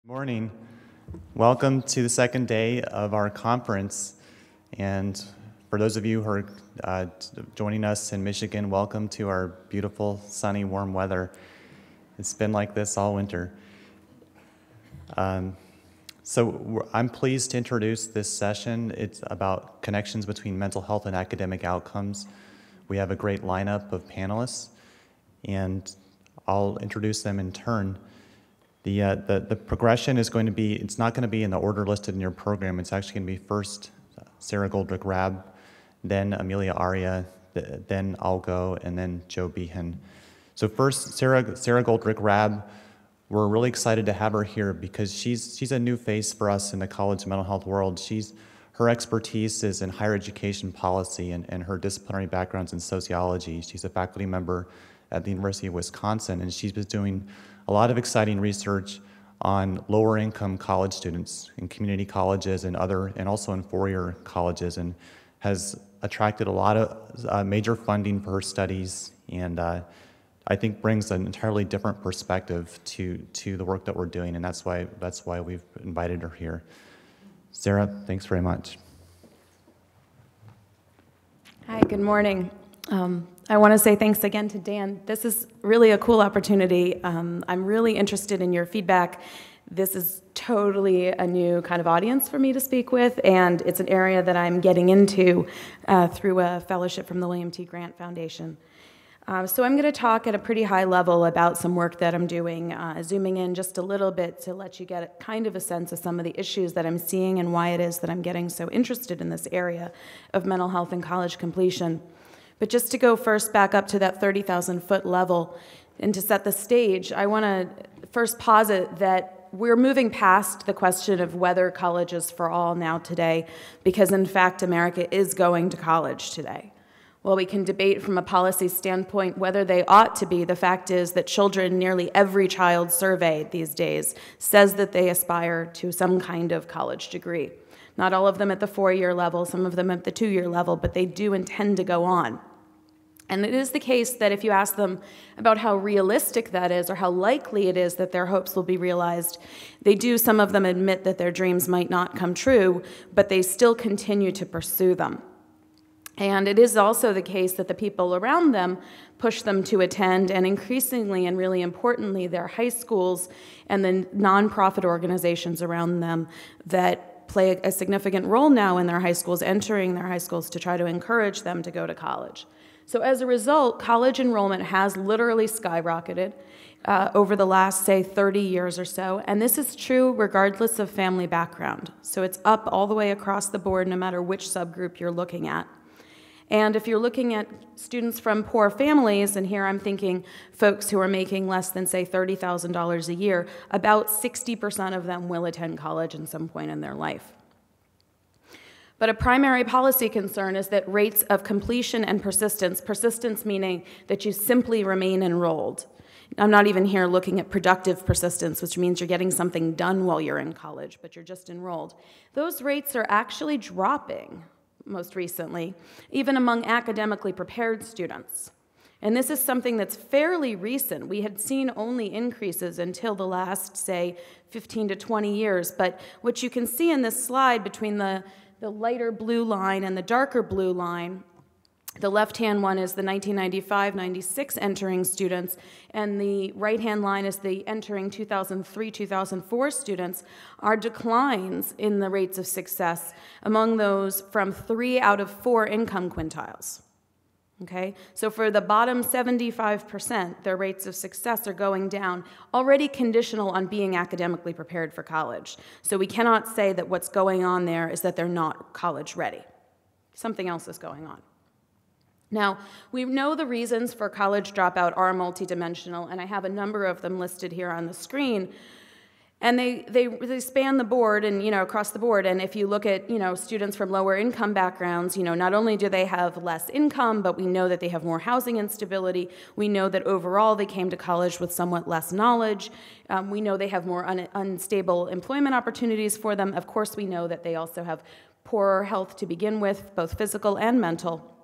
Morning. Welcome to the second day of our conference. And for those of you who are joining us in Michigan, welcome to our beautiful, sunny, warm weather. It's been like this all winter. So I'm pleased to introduce this session. It's about connections between mental health and academic outcomes. We have a great lineup of panelists, and I'll introduce them in turn. The progression is going to be, it's not going to be in the order listed in your program. It's actually going to be first Sara Goldrick-Rab, then Amelia Arria, then I'll go, and then Joe Behen. So first, Sara Goldrick-Rab, we're really excited to have her here because she's a new face for us in the college mental health world. Her expertise is in higher education policy and her disciplinary background's in sociology. She's a faculty member at the University of Wisconsin, and she's been doing a lot of exciting research on lower income college students in community colleges and also in four-year colleges, and has attracted a lot of major funding for her studies, and I think brings an entirely different perspective to the work that we're doing, and that's why we've invited her here. Sara, thanks very much. Hi, good morning. I want to say thanks again to Dan. This is really a cool opportunity. I'm really interested in your feedback. This is totally a new kind of audience for me to speak with, and it's an area that I'm getting into through a fellowship from the William T. Grant Foundation. So I'm going to talk at a pretty high level about some work that I'm doing, zooming in just a little bit to let you get kind of a sense of some of the issues that I'm seeing and why it is that I'm getting so interested in this area of mental health and college completion. But just to go first back up to that 30,000-foot level and to set the stage, I want to first posit that we're moving past the question of whether college is for all now today, because in fact America is going to college today. While we can debate from a policy standpoint whether they ought to be, the fact is that children, nearly every child surveyed these days, says that they aspire to some kind of college degree. Not all of them at the four-year level, some of them at the two-year level, but they do intend to go on. And it is the case that if you ask them about how realistic that is or how likely it is that their hopes will be realized, they do, some of them admit that their dreams might not come true, but they still continue to pursue them. And it is also the case that the people around them push them to attend, and increasingly and really importantly, their high schools and the nonprofit organizations around them that play a significant role now in their high schools, entering their high schools to try to encourage them to go to college. So as a result, college enrollment has literally skyrocketed over the last, say, 30 years or so, and this is true regardless of family background. So it's up all the way across the board, no matter which subgroup you're looking at. And if you're looking at students from poor families, and here I'm thinking folks who are making less than, say, $30,000 a year, about 60% of them will attend college at some point in their life. But a primary policy concern is that rates of completion and persistence meaning that you simply remain enrolled. I'm not even here looking at productive persistence, which means you're getting something done while you're in college, but you're just enrolled. Those rates are actually dropping most recently, even among academically prepared students. And this is something that's fairly recent. We had seen only increases until the last, say, 15 to 20 years. But what you can see in this slide between the lighter blue line and the darker blue line, the left-hand one is the 1995-96 entering students, and the right-hand line is the entering 2003-2004 students, are declines in the rates of success among those from 3 out of 4 income quintiles. Okay? So for the bottom 75%, their rates of success are going down, already conditional on being academically prepared for college. So we cannot say that what's going on there is that they're not college ready. Something else is going on. Now, we know the reasons for college dropout are multidimensional, and I have a number of them listed here on the screen. And they span the board and, across the board. And if you look at, students from lower income backgrounds, not only do they have less income, but we know that they have more housing instability. We know that overall they came to college with somewhat less knowledge. We know they have more unstable employment opportunities for them. Of course, we know that they also have poorer health to begin with, both physical and mental.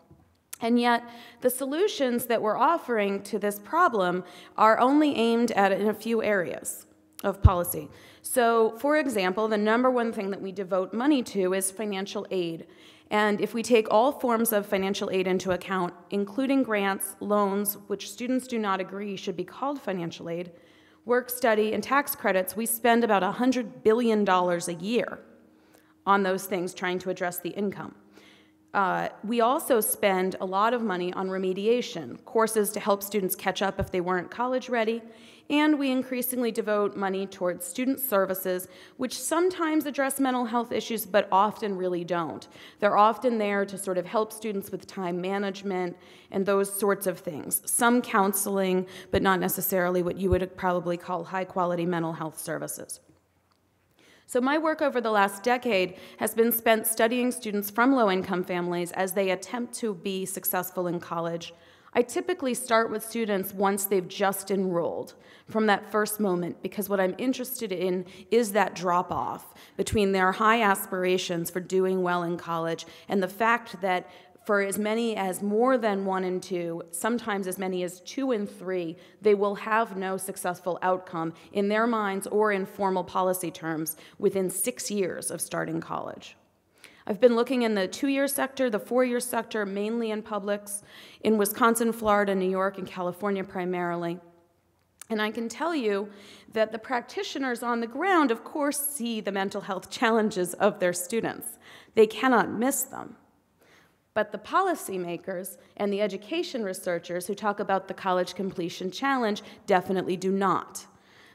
And yet, the solutions that we're offering to this problem are only aimed at in a few areas. of policy. So, for example, the number one thing that we devote money to is financial aid. And if we take all forms of financial aid into account, including grants, loans, which students do not agree should be called financial aid, work study, and tax credits, we spend about $100 billion a year on those things trying to address the income. We also spend a lot of money on remediation, courses to help students catch up if they weren't college ready, and we increasingly devote money towards student services, which sometimes address mental health issues, but often really don't. They're often there to sort of help students with time management and those sorts of things. Some counseling, but not necessarily what you would probably call high-quality mental health services. So my work over the last decade has been spent studying students from low-income families as they attempt to be successful in college. I typically start with students once they've just enrolled, from that first moment, because what I'm interested in is that drop-off between their high aspirations for doing well in college and the fact that for as many as more than 1 and 2, sometimes as many as 2 and 3, they will have no successful outcome in their minds or in formal policy terms within 6 years of starting college. I've been looking in the 2-year sector, the 4-year sector, mainly in publics, in Wisconsin, Florida, New York, and California primarily. And I can tell you that the practitioners on the ground, of course, see the mental health challenges of their students. They cannot miss them. But the policymakers and the education researchers who talk about the college completion challenge definitely do not.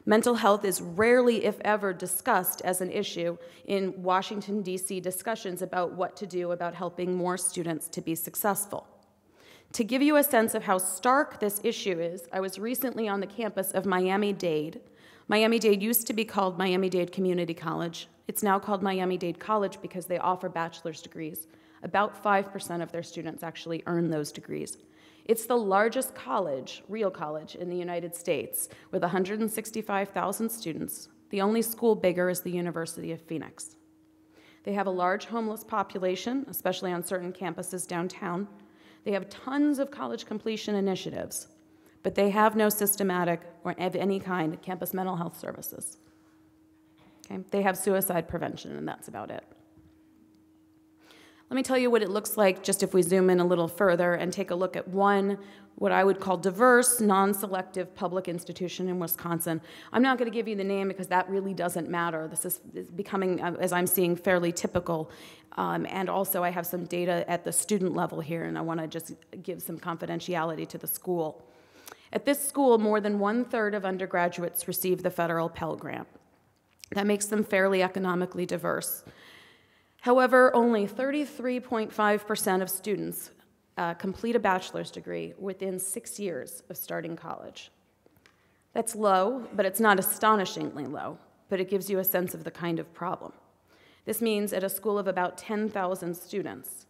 Mental health is rarely, if ever, discussed as an issue in Washington, D.C. discussions about what to do about helping more students to be successful. To give you a sense of how stark this issue is, I was recently on the campus of Miami-Dade. Miami-Dade used to be called Miami-Dade Community College. It's now called Miami-Dade College because they offer bachelor's degrees. About 5% of their students actually earn those degrees. It's the largest college, real college, in the United States, with 165,000 students. The only school bigger is the University of Phoenix. They have a large homeless population, especially on certain campuses downtown. They have tons of college completion initiatives, but they have no systematic or of any kind campus mental health services. Okay? They have suicide prevention, and that's about it. Let me tell you what it looks like just if we zoom in a little further and take a look at one, what I would call diverse, non-selective public institution in Wisconsin. I'm not going to give you the name because that really doesn't matter. This is becoming, as I'm seeing, fairly typical. And also I have some data at the student level here, and I want to just give some confidentiality to the school. At this school, more than 1/3 of undergraduates receive the federal Pell Grant. That makes them fairly economically diverse. However, only 33.5% of students complete a bachelor's degree within 6 years of starting college. That's low, but it's not astonishingly low, but it gives you a sense of the kind of problem. This means at a school of about 10,000 students,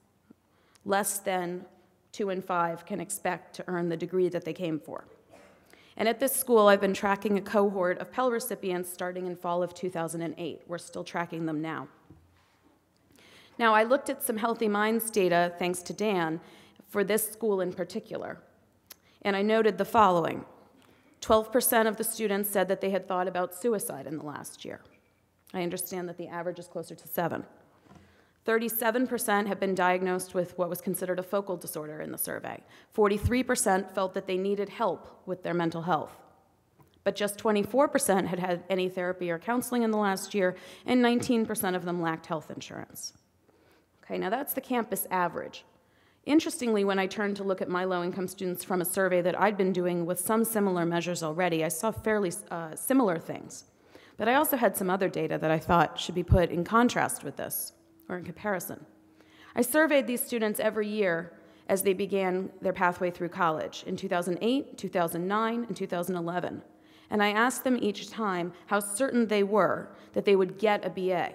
less than 2 in 5 can expect to earn the degree that they came for. And at this school, I've been tracking a cohort of Pell recipients starting in fall of 2008. We're still tracking them now. Now, I looked at some Healthy Minds data, thanks to Dan, for this school in particular. And I noted the following. 12% of the students said that they had thought about suicide in the last year. I understand that the average is closer to 7. 37% have been diagnosed with what was considered a focal disorder in the survey. 43% felt that they needed help with their mental health. But just 24% had had any therapy or counseling in the last year, and 19% of them lacked health insurance. Okay, now that's the campus average. Interestingly, when I turned to look at my low-income students from a survey that I'd been doing with some similar measures already, I saw fairly similar things. But I also had some other data that I thought should be put in contrast with this, or in comparison. I surveyed these students every year as they began their pathway through college, in 2008, 2009, and 2011. And I asked them each time how certain they were that they would get a BA.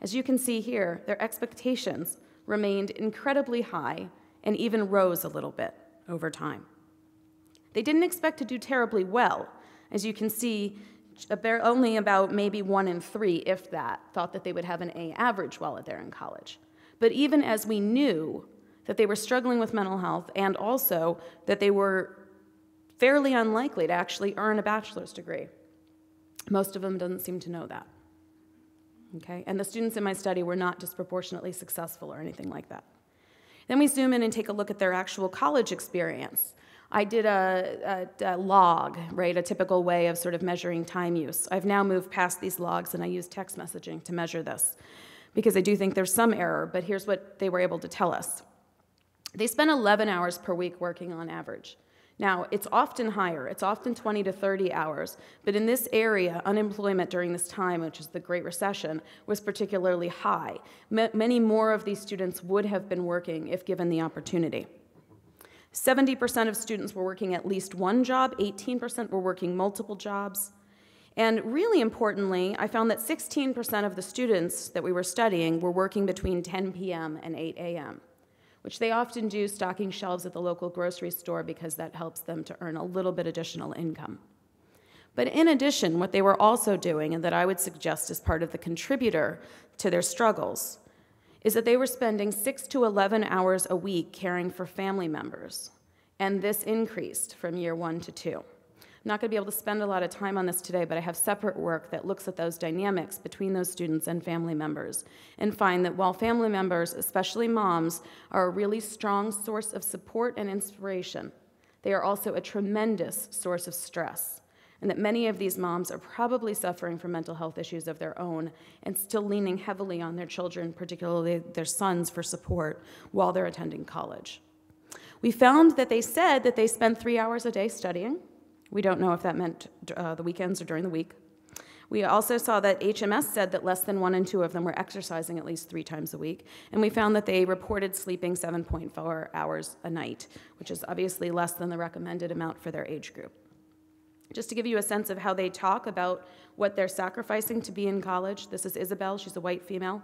As you can see here, their expectations remained incredibly high and even rose a little bit over time. They didn't expect to do terribly well. As you can see, only about maybe 1 in 3, if that, thought that they would have an A average while they're in college. But even as we knew that they were struggling with mental health and also that they were fairly unlikely to actually earn a bachelor's degree, Most of them didn't seem to know that. Okay? And the students in my study were not disproportionately successful or anything like that. Then we zoom in and take a look at their actual college experience. I did a log, right, a typical way of sort of measuring time use. I've now moved past these logs, and I use text messaging to measure this, because I do think there's some error, but here's what they were able to tell us. They spend 11 hours per week working on average. Now, it's often higher. It's often 20 to 30 hours. But in this area, unemployment during this time, which is the Great Recession, was particularly high. Many more of these students would have been working if given the opportunity. 70% of students were working at least one job. 18% were working multiple jobs. And really importantly, I found that 16% of the students that we were studying were working between 10 p.m. and 8 a.m., which they often do stocking shelves at the local grocery store because that helps them to earn a little bit additional income. But in addition, what they were also doing, and that I would suggest is part of the contributor to their struggles, is that they were spending 6 to 11 hours a week caring for family members, and this increased from year 1 to 2. I'm not going to be able to spend a lot of time on this today, but I have separate work that looks at those dynamics between those students and family members, and find that while family members, especially moms, are a really strong source of support and inspiration, they are also a tremendous source of stress, and that many of these moms are probably suffering from mental health issues of their own and still leaning heavily on their children, particularly their sons, for support while they're attending college. We found that they said that they spend 3 hours a day studying. We don't know if that meant the weekends or during the week. We also saw that HMS said that less than 1 in 2 of them were exercising at least 3 times a week, and we found that they reported sleeping 7.4 hours a night, which is obviously less than the recommended amount for their age group. Just to give you a sense of how they talk about what they're sacrificing to be in college, this is Isabel, she's a white female.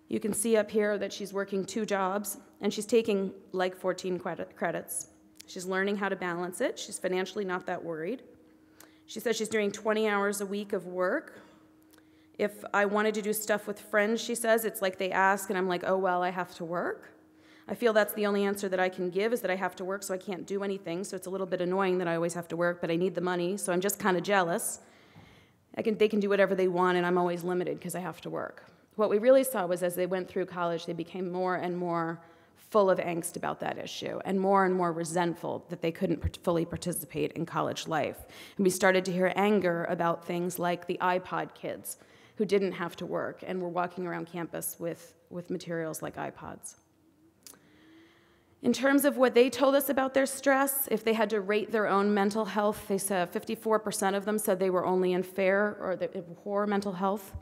You can see up here that she's working 2 jobs, and she's taking like 14 credits. She's learning how to balance it. She's financially not that worried. She says she's doing 20 hours a week of work. If I wanted to do stuff with friends, she says, it's like they ask, and I'm like, oh, well, I have to work. I feel that's the only answer that I can give, is that I have to work, so I can't do anything. So it's a little bit annoying that I always have to work, but I need the money, so I'm just kind of jealous. They can do whatever they want, and I'm always limited because I have to work. What we really saw was as they went through college, they became more and more full of angst about that issue and more resentful that they couldn't fully participate in college life. And we started to hear anger about things like the iPod kids who didn't have to work and were walking around campus with materials like iPods. In terms of what they told us about their stress, if they had to rate their own mental health, they said 54% of them said they were only in fair or poor mental health.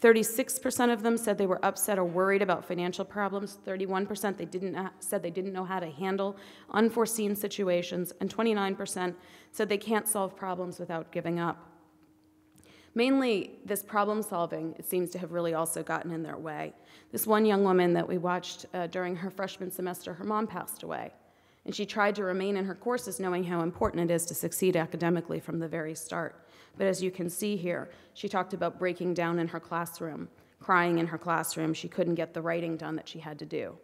36% of them said they were upset or worried about financial problems. 31% said they didn't know how to handle unforeseen situations. And 29% said they can't solve problems without giving up. Mainly, this problem solving, it seems to have really also gotten in their way. This one young woman that we watched during her freshman semester, her mom passed away. And she tried to remain in her courses knowing how important it is to succeed academically from the very start. But as you can see here, she talked about breaking down in her classroom, crying in her classroom. She couldn't get the writing done that she had to do.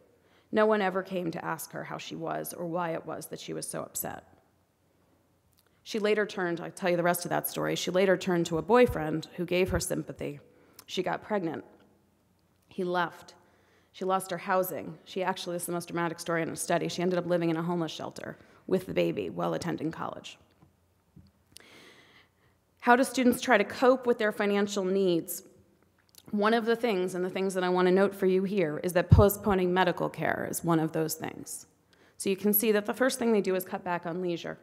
No one ever came to ask her how she was or why it was that she was so upset. She later turned, I'll tell you the rest of that story, she later turned to a boyfriend who gave her sympathy. She got pregnant. He left. She lost her housing. This is the most dramatic story in a study. She ended up living in a homeless shelter with the baby while attending college. How do students try to cope with their financial needs? One of the things, and the things that I want to note for you here, is that postponing medical care is one of those things. So you can see that the first thing they do is cut back on leisure,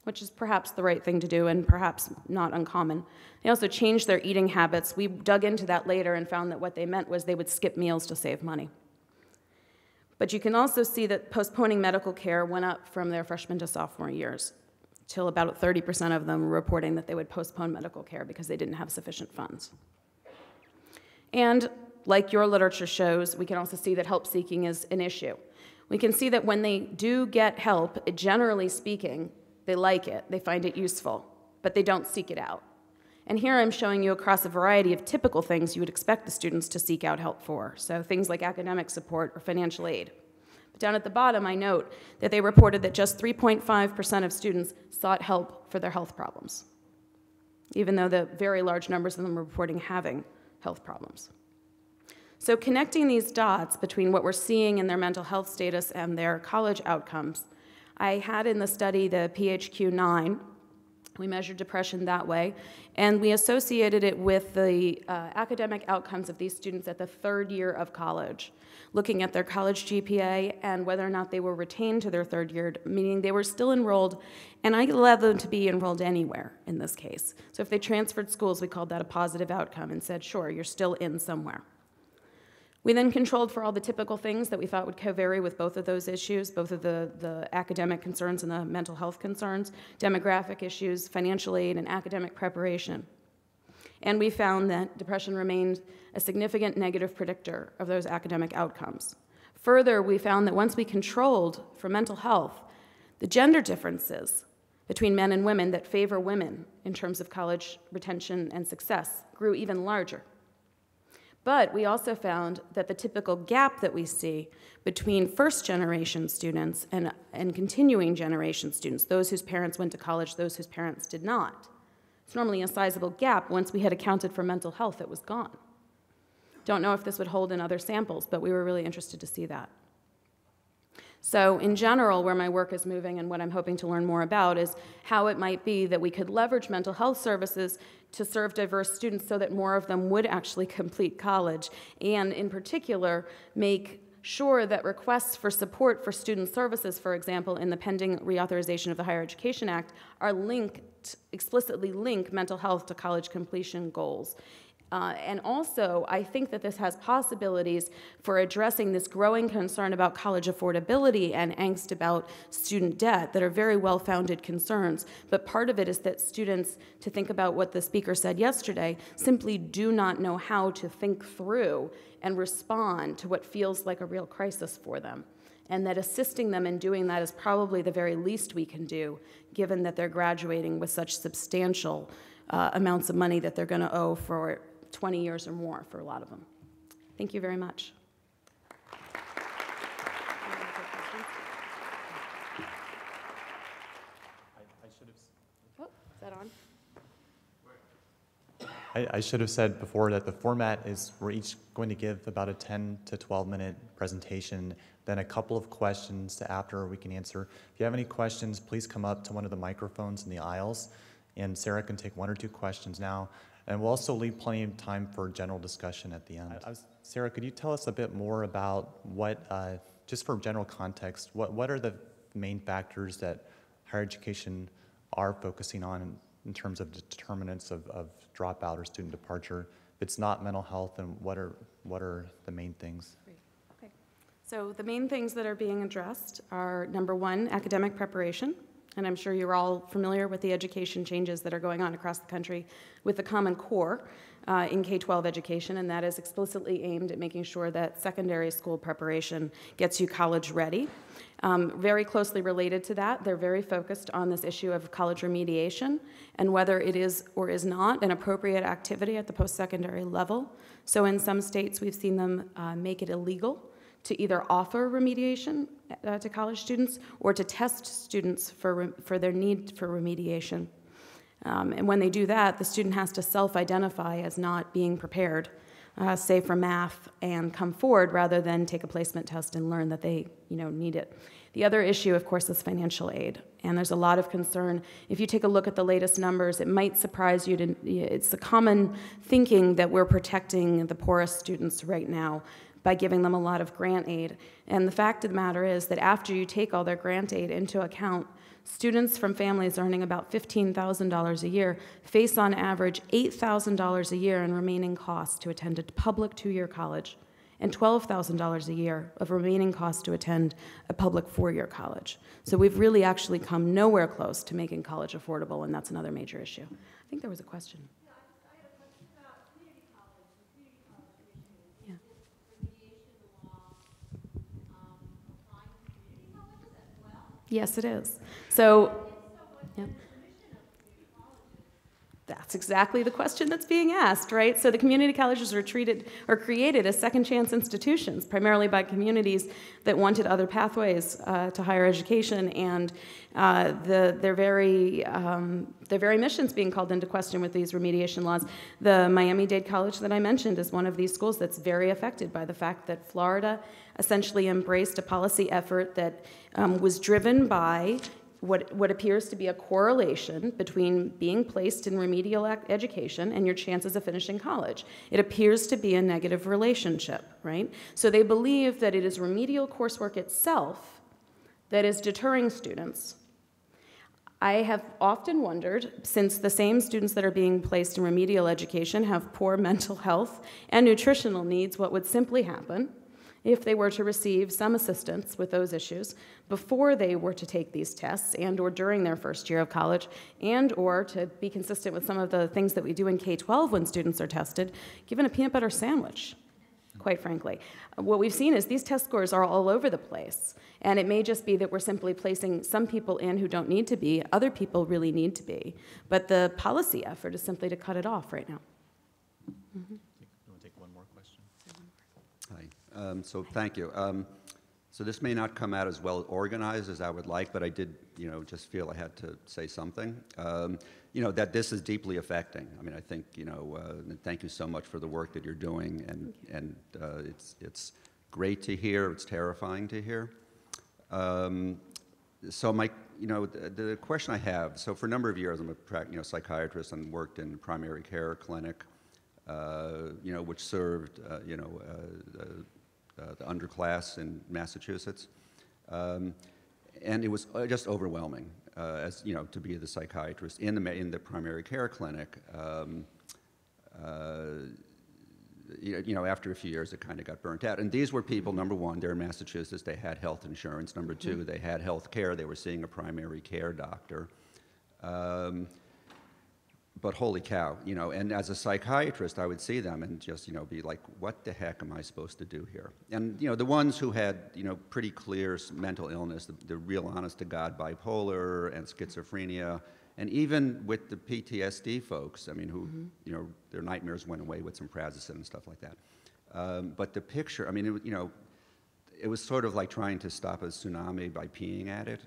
which is perhaps the right thing to do and perhaps not uncommon. They also changed their eating habits. We dug into that later and found that what they meant was they would skip meals to save money. But you can also see that postponing medical care went up from their freshman to sophomore years, till about 30% of them were reporting that they would postpone medical care because they didn't have sufficient funds. And like your literature shows, we can also see that help seeking is an issue. We can see that when they do get help, generally speaking, they like it, they find it useful, but they don't seek it out. And here I'm showing you across a variety of typical things you would expect the students to seek out help for, so things like academic support or financial aid. But down at the bottom, I note that they reported that just 3.5% of students sought help for their health problems. even though the very large numbers of them are reporting having health problems. So connecting these dots between what we're seeing in their mental health status and their college outcomes, I had in the study the PHQ-9. We measured depression that way, and we associated it with the academic outcomes of these students at the third year of college, looking at their college GPA and whether or not they were retained to their third year, meaning they were still enrolled, and I allowed them to be enrolled anywhere in this case. So if they transferred schools, we called that a positive outcome and said, sure, you're still in somewhere. We then controlled for all the typical things that we thought would co-vary with both of those issues, both of the academic concerns and the mental health concerns, demographic issues, financial aid, and academic preparation. And we found that depression remained a significant negative predictor of those academic outcomes. Further, we found that once we controlled for mental health, the gender differences between men and women that favor women in terms of college retention and success grew even larger. But we also found that the typical gap that we see between first-generation students and continuing generation students, those whose parents went to college, those whose parents did not, it's normally a sizable gap. Once we had accounted for mental health, it was gone. Don't know if this would hold in other samples, but we were really interested to see that. So in general, where my work is moving and what I'm hoping to learn more about is how it might be that we could leverage mental health services to serve diverse students so that more of them would actually complete college, and in particular, make sure that requests for support for student services, for example, in the pending reauthorization of the Higher Education Act, are linked, explicitly link mental health to college completion goals. And also, I think that this has possibilities for addressing this growing concern about college affordability and angst about student debt that are very well-founded concerns. But part of it is that students, to think about what the speaker said yesterday, simply do not know how to think through and respond to what feels like a real crisis for them. And that assisting them in doing that is probably the very least we can do, given that they're graduating with such substantial amounts of money that they're going to owe for 20 years or more for a lot of them. Thank you very much. Oh, is that on? I should have said before that the format is we're each going to give about a 10 to 12 minute presentation, then a couple of questions after we can answer. If you have any questions, please come up to one of the microphones in the aisles, and Sara can take one or two questions now. And we'll also leave plenty of time for general discussion at the end. Sara, could you tell us a bit more about what, just for general context, what are the main factors that higher education are focusing on in terms of determinants of dropout or student departure? If it's not mental health, then what are the main things? Great. Okay. So the main things that are being addressed are, number one, academic preparation. And I'm sure you're all familiar with the education changes that are going on across the country with the Common Core in K-12 education, and that is explicitly aimed at making sure that secondary school preparation gets you college ready. Very closely related to that, they're very focused on this issue of college remediation and whether it is or is not an appropriate activity at the post-secondary level. So in some states, we've seen them make it illegal to either offer remediation to college students or to test students for their need for remediation. And when they do that, the student has to self-identify as not being prepared, say for math, and come forward rather than take a placement test and learn that they need it. The other issue, of course, is financial aid. And there's a lot of concern. If you take a look at the latest numbers, it might surprise you. It's a common thinking that we're protecting the poorest students right now by giving them a lot of grant aid. And the fact of the matter is that after you take all their grant aid into account, students from families earning about $15,000 a year face on average $8,000 a year in remaining costs to attend a public two-year college and $12,000 a year of remaining costs to attend a public four-year college. So we've really actually come nowhere close to making college affordable, and that's another major issue. I think there was a question. Yes, it is. So, yeah. That's exactly the question that's being asked, right? So the community colleges are created as second chance institutions, primarily by communities that wanted other pathways to higher education, and their very mission's being called into question with these remediation laws. The Miami-Dade College that I mentioned is one of these schools that's very affected by the fact that Florida essentially embraced a policy effort that was driven by what appears to be a correlation between being placed in remedial education and your chances of finishing college. It appears to be a negative relationship, right? So they believe that it is remedial coursework itself that is deterring students. I have often wondered, since the same students that are being placed in remedial education have poor mental health and nutritional needs, what would simply happen if they were to receive some assistance with those issues before they were to take these tests and or during their first year of college, and or to be consistent with some of the things that we do in K-12 when students are tested, given a peanut butter sandwich, quite frankly. What we've seen is these test scores are all over the place, and it may just be that we're simply placing some people in who don't need to be, other people really need to be, but the policy effort is simply to cut it off right now. Mm-hmm. So thank you. So this may not come out as well organized as I would like, but I did, just feel I had to say something. That this is deeply affecting. I mean, I think, and thank you so much for the work that you're doing, and it's great to hear. It's terrifying to hear. So the question I have. So for a number of years, I'm a psychiatrist and worked in a primary care clinic, which served, the underclass in Massachusetts, and it was just overwhelming, to be the psychiatrist in the primary care clinic. After a few years, it kind of got burnt out. And these were people, number one, they're in Massachusetts, they had health insurance. Number two, they had health care, they were seeing a primary care doctor. But holy cow, and as a psychiatrist, I would see them and just, be like, what the heck am I supposed to do here? And, the ones who had, pretty clear mental illness, the real honest-to-God bipolar and schizophrenia, and even with the PTSD folks, I mean, who, their nightmares went away with some Prazosin and stuff like that. But the picture, I mean, it was sort of like trying to stop a tsunami by peeing at it.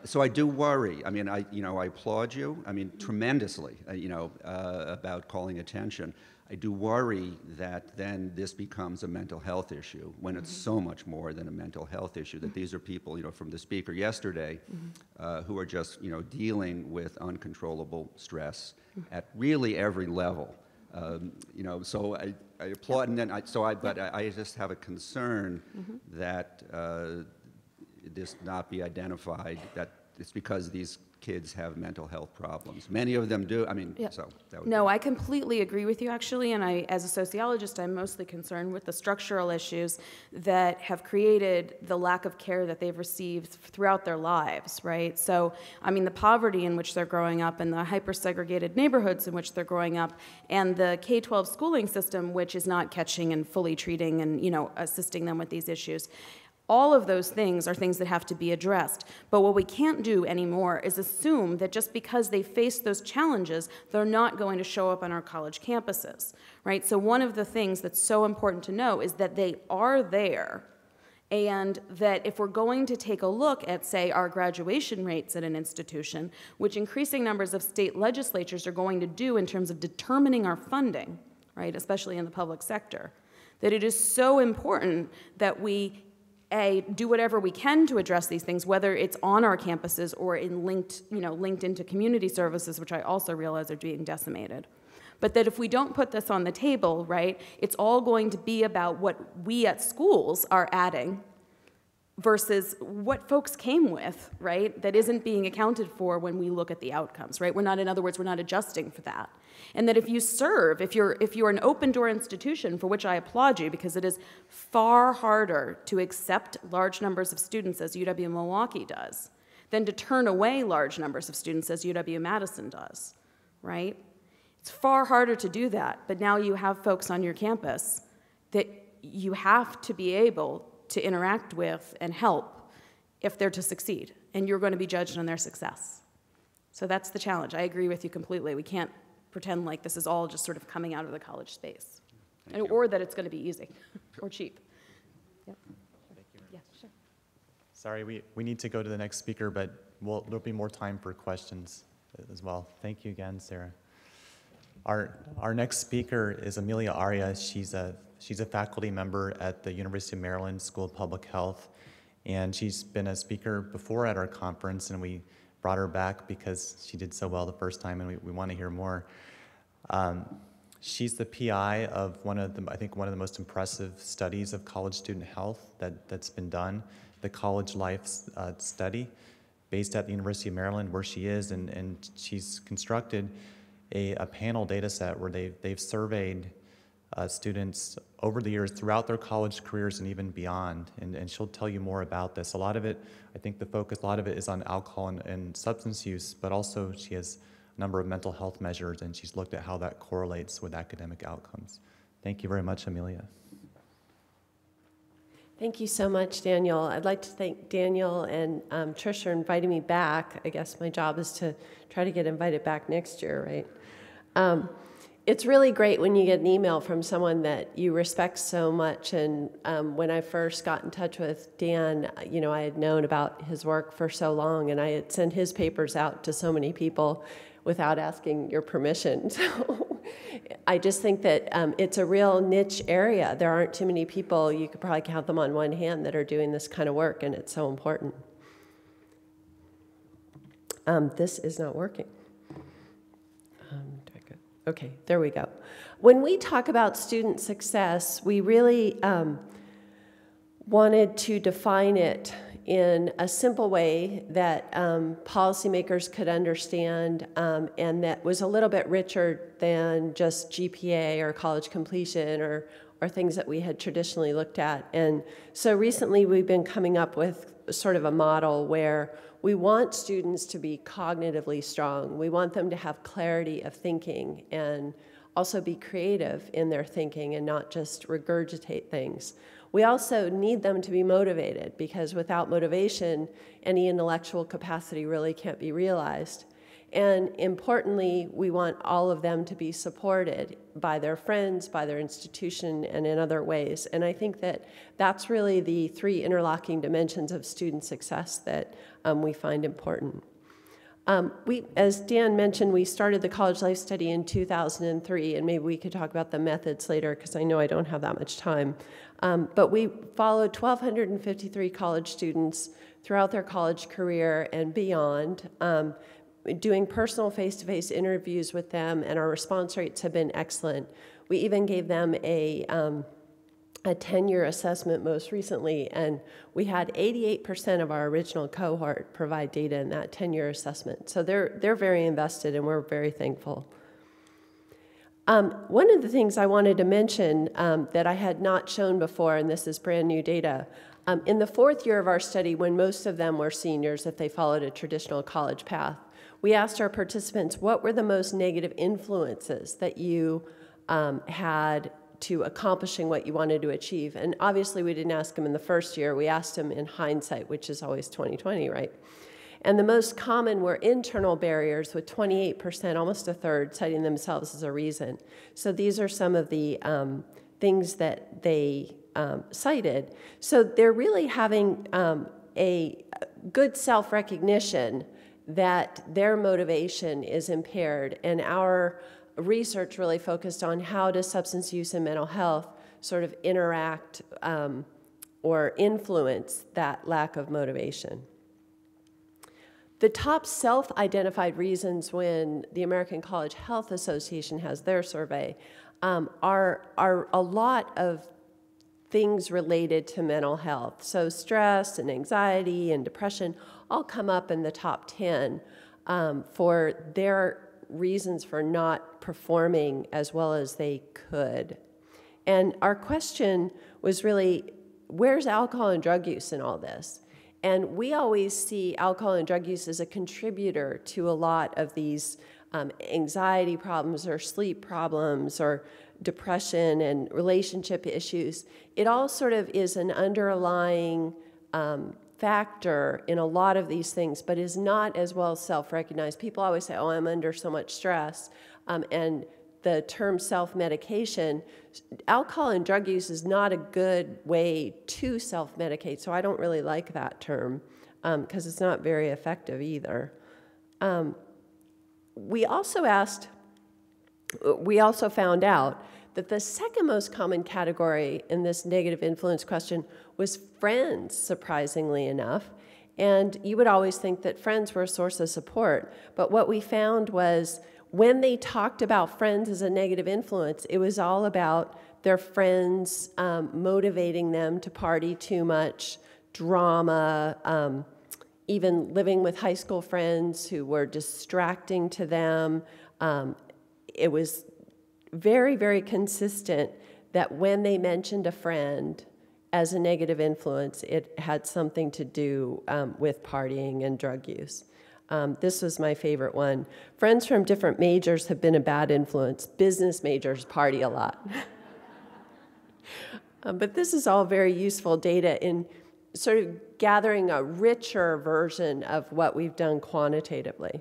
So I do worry. I mean, I applaud you. I mean, tremendously. About calling attention. I do worry that then this becomes a mental health issue when it's so much more than a mental health issue. That these are people, from the speaker yesterday, who are just, dealing with uncontrollable stress at really every level. So I applaud, and then but I just have a concern that. This not be identified, that it's because these kids have mental health problems. Many of them do. I mean, so that would No, I completely agree with you, actually, and as a sociologist, I'm mostly concerned with the structural issues that have created the lack of care that they've received throughout their lives, right? So, I mean, the poverty in which they're growing up and the hyper-segregated neighborhoods in which they're growing up and the K-12 schooling system, which is not catching and fully treating and, assisting them with these issues. All of those things are things that have to be addressed. But what we can't do anymore is assume that just because they face those challenges, they're not going to show up on our college campuses, right? So one of the things that's so important to know is that they are there, and that if we're going to take a look at, say, our graduation rates at an institution, which increasing numbers of state legislatures are going to do in terms of determining our funding, right, especially in the public sector, that it is so important that we do whatever we can to address these things, whether it's on our campuses or linked into community services, which I also realize are being decimated. But that if we don't put this on the table, right, it's all going to be about what we at schools are adding versus what folks came with, right, that isn't being accounted for when we look at the outcomes, right? In other words, we're not adjusting for that. And that if you're an open-door institution, for which I applaud you, because it is far harder to accept large numbers of students as UW-Milwaukee does than to turn away large numbers of students as UW-Madison does, right? It's far harder to do that, but now you have folks on your campus that you have to be able to interact with and help if they're to succeed, and you're going to be judged on their success. So that's the challenge. I agree with you completely. We can't pretend like this is all just sort of coming out of the college space, or that it's going to be easy or cheap. Yep. Thank you. Yeah, sure. Sorry, we need to go to the next speaker, but there'll be more time for questions as well. Thank you again, Sara. Our next speaker is Amelia Arria. She's a faculty member at the University of Maryland School of Public Health, and she's been a speaker before at our conference, and we brought her back because she did so well the first time, and we want to hear more. She's the PI of I think one of the most impressive studies of college student health that's been done, the College Life Study, based at the University of Maryland, where she is, and she's constructed a panel data set where they've surveyed students over the years throughout their college careers and even beyond, and she'll tell you more about this. A lot of it, I think a lot of it is on alcohol and substance use, but also she has a number of mental health measures, and she's looked at how that correlates with academic outcomes. Thank you very much, Amelia. Thank you so much, Daniel. I'd like to thank Daniel and Trish for inviting me back. I guess my job is to try to get invited back next year, right? It's really great when you get an email from someone that you respect so much. And when I first got in touch with Dan, I had known about his work for so long, and I had sent his papers out to so many people without asking your permission. So I just think that it's a real niche area. There aren't too many people, you could probably count them on one hand, that are doing this kind of work, and it's so important. This is not working. Okay, there we go. When we talk about student success, we really wanted to define it in a simple way that policymakers could understand, and that was a little bit richer than just GPA or college completion or things that we had traditionally looked at. And so recently we've been coming up with sort of a model where we want students to be cognitively strong. We want them to have clarity of thinking and also be creative in their thinking and not just regurgitate things. We also need them to be motivated, because without motivation, any intellectual capacity really can't be realized. And importantly, we want all of them to be supported by their friends, by their institution, and in other ways. And I think that that's really the three interlocking dimensions of student success that we find important. As Dan mentioned, we started the College Life Study in 2003, and maybe we could talk about the methods later, because I know I don't have that much time. But we followed 1,253 college students throughout their college career and beyond, doing personal face-to-face interviews with them, and our response rates have been excellent. We even gave them a 10-year assessment most recently, and we had 88% of our original cohort provide data in that 10-year assessment. So they're very invested, and we're very thankful. One of the things I wanted to mention that I had not shown before, and this is brand new data, in the fourth year of our study, when most of them were seniors, if they followed a traditional college path, we asked our participants, what were the most negative influences that you had to accomplishing what you wanted to achieve? And obviously we didn't ask them in the first year, we asked them in hindsight, which is always 20/20, right? And the most common were internal barriers, with 28%, almost a third, citing themselves as a reason. So these are some of the things that they cited. So they're really having a good self-recognition that their motivation is impaired. And our research really focused on how does substance use and mental health sort of interact or influence that lack of motivation. The top self-identified reasons when the American College Health Association has their survey are a lot of things related to mental health. So stress and anxiety and depression all come up in the top 10 for their reasons for not performing as well as they could. And our question was really, where's alcohol and drug use in all this? And we always see alcohol and drug use as a contributor to a lot of these anxiety problems or sleep problems or depression and relationship issues. It all sort of is an underlying factor in a lot of these things, but is not as well self-recognized. People always say, oh, I'm under so much stress, and the term self-medication, alcohol and drug use is not a good way to self-medicate, so I don't really like that term because it's not very effective either. We also found out that the second most common category in this negative influence question was friends, surprisingly enough. And you would always think that friends were a source of support. But what we found was when they talked about friends as a negative influence, it was all about their friends motivating them to party too much, drama, even living with high school friends who were distracting to them. It was very, very consistent that when they mentioned a friend as a negative influence, it had something to do with partying and drug use. This was my favorite one. Friends from different majors have been a bad influence. Business majors party a lot. But this is all very useful data in sort of gathering a richer version of what we've done quantitatively.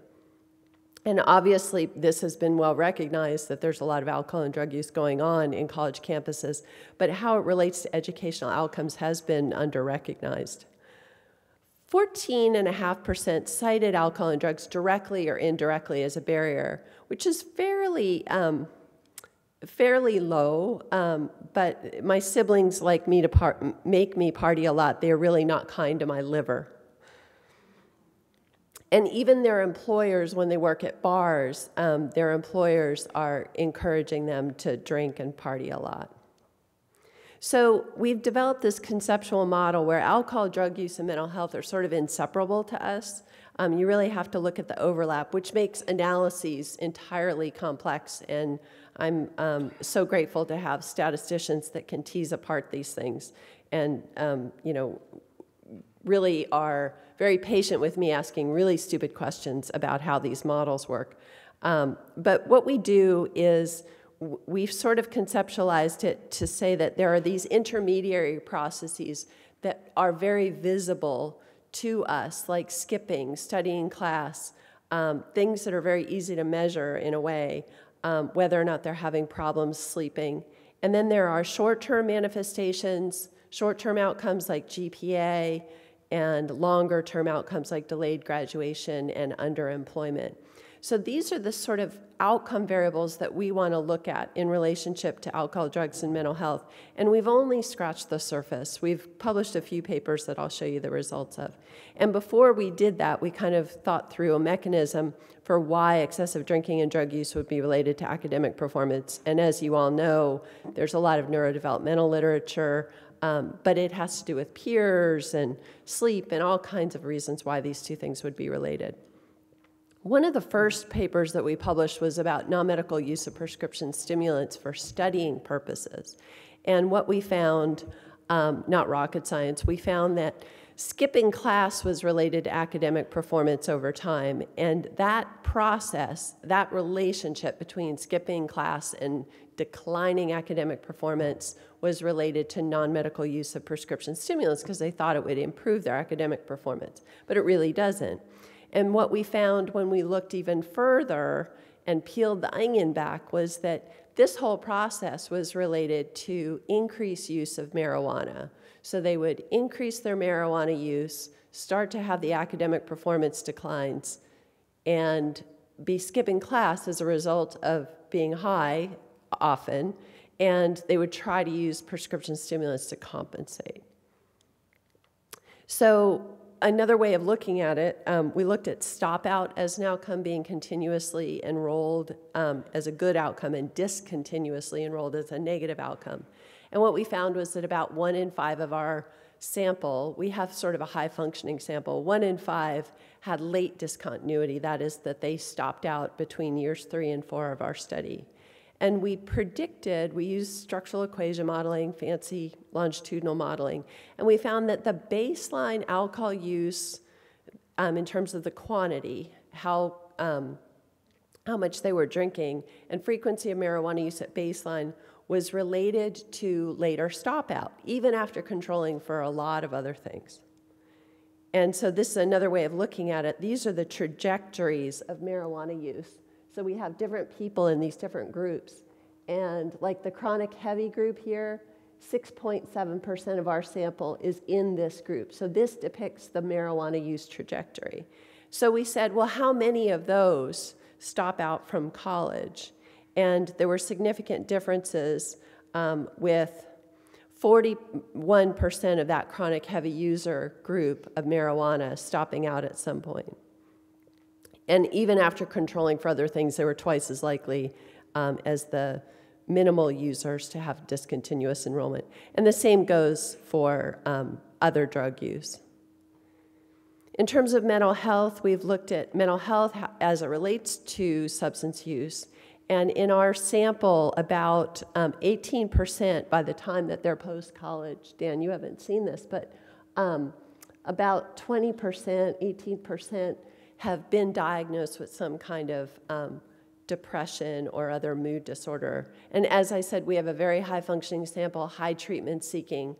And obviously, this has been well recognized that there's a lot of alcohol and drug use going on in college campuses, but how it relates to educational outcomes has been under-recognized. 14.5% cited alcohol and drugs directly or indirectly as a barrier, which is fairly low, but my siblings like me to make me party a lot. They're really not kind to my liver. And even their employers, when they work at bars, their employers are encouraging them to drink and party a lot. So we've developed this conceptual model where alcohol, drug use, and mental health are sort of inseparable to us. You really have to look at the overlap, which makes analyses entirely complex. And I'm so grateful to have statisticians that can tease apart these things and, really are very patient with me asking really stupid questions about how these models work. But what we do is we've sort of conceptualized it to say that there are these intermediary processes that are very visible to us, like skipping, studying class, things that are very easy to measure in a way, whether or not they're having problems sleeping. And then there are short-term manifestations, short-term outcomes like GPA, and longer-term outcomes like delayed graduation and underemployment. So these are the sort of outcome variables that we want to look at in relationship to alcohol, drugs, and mental health. And we've only scratched the surface. We've published a few papers that I'll show you the results of. And before we did that, we kind of thought through a mechanism for why excessive drinking and drug use would be related to academic performance. And as you all know, there's a lot of neurodevelopmental literature, but it has to do with peers and sleep and all kinds of reasons why these two things would be related. One of the first papers that we published was about non-medical use of prescription stimulants for studying purposes. And what we found, not rocket science, we found that skipping class was related to academic performance over time. And that process, that relationship between skipping class and declining academic performance was related to non-medical use of prescription stimulants because they thought it would improve their academic performance, but it really doesn't. And what we found when we looked even further and peeled the onion back was that this whole process was related to increased use of marijuana. So they would increase their marijuana use, start to have the academic performance declines, and be skipping class as a result of being high often, and they would try to use prescription stimulants to compensate. So another way of looking at it, we looked at stop-out as an outcome being continuously enrolled as a good outcome and discontinuously enrolled as a negative outcome. And what we found was that about 1 in 5 of our sample, we have sort of a high-functioning sample, 1 in 5 had late discontinuity, that is that they stopped out between years 3 and 4 of our study. And we predicted, we used structural equation modeling, fancy longitudinal modeling, and we found that the baseline alcohol use in terms of the quantity, how much they were drinking, and frequency of marijuana use at baseline was related to later stop out, even after controlling for a lot of other things. And so this is another way of looking at it. These are the trajectories of marijuana use. So we have different people in these different groups. And like the chronic heavy group here, 6.7% of our sample is in this group. So this depicts the marijuana use trajectory. So we said, well, how many of those stop out from college? And there were significant differences with 41% of that chronic heavy user group of marijuana stopping out at some point. And even after controlling for other things, they were twice as likely as the minimal users to have discontinuous enrollment. And the same goes for other drug use. In terms of mental health, we've looked at mental health as it relates to substance use. And in our sample, about 18% by the time that they're post-college, Dan, you haven't seen this, but about 20%, 18% have been diagnosed with some kind of depression or other mood disorder. And as I said, we have a very high-functioning sample, high treatment seeking,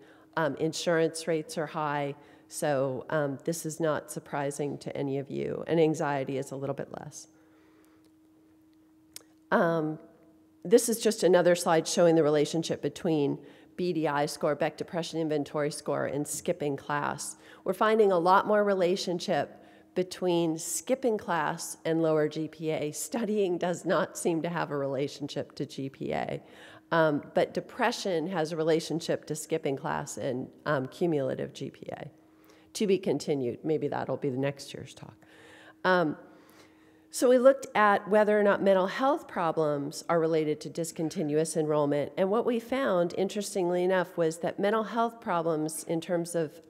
insurance rates are high, so this is not surprising to any of you, and anxiety is a little bit less. This is just another slide showing the relationship between BDI score, Beck Depression Inventory score, and skipping class. We're finding a lot more relationship between skipping class and lower GPA. Studying does not seem to have a relationship to GPA, but depression has a relationship to skipping class and cumulative GPA. To be continued. Maybe that'll be the next year's talk. So we looked at whether or not mental health problems are related to discontinuous enrollment, and what we found, interestingly enough, was that mental health problems in terms of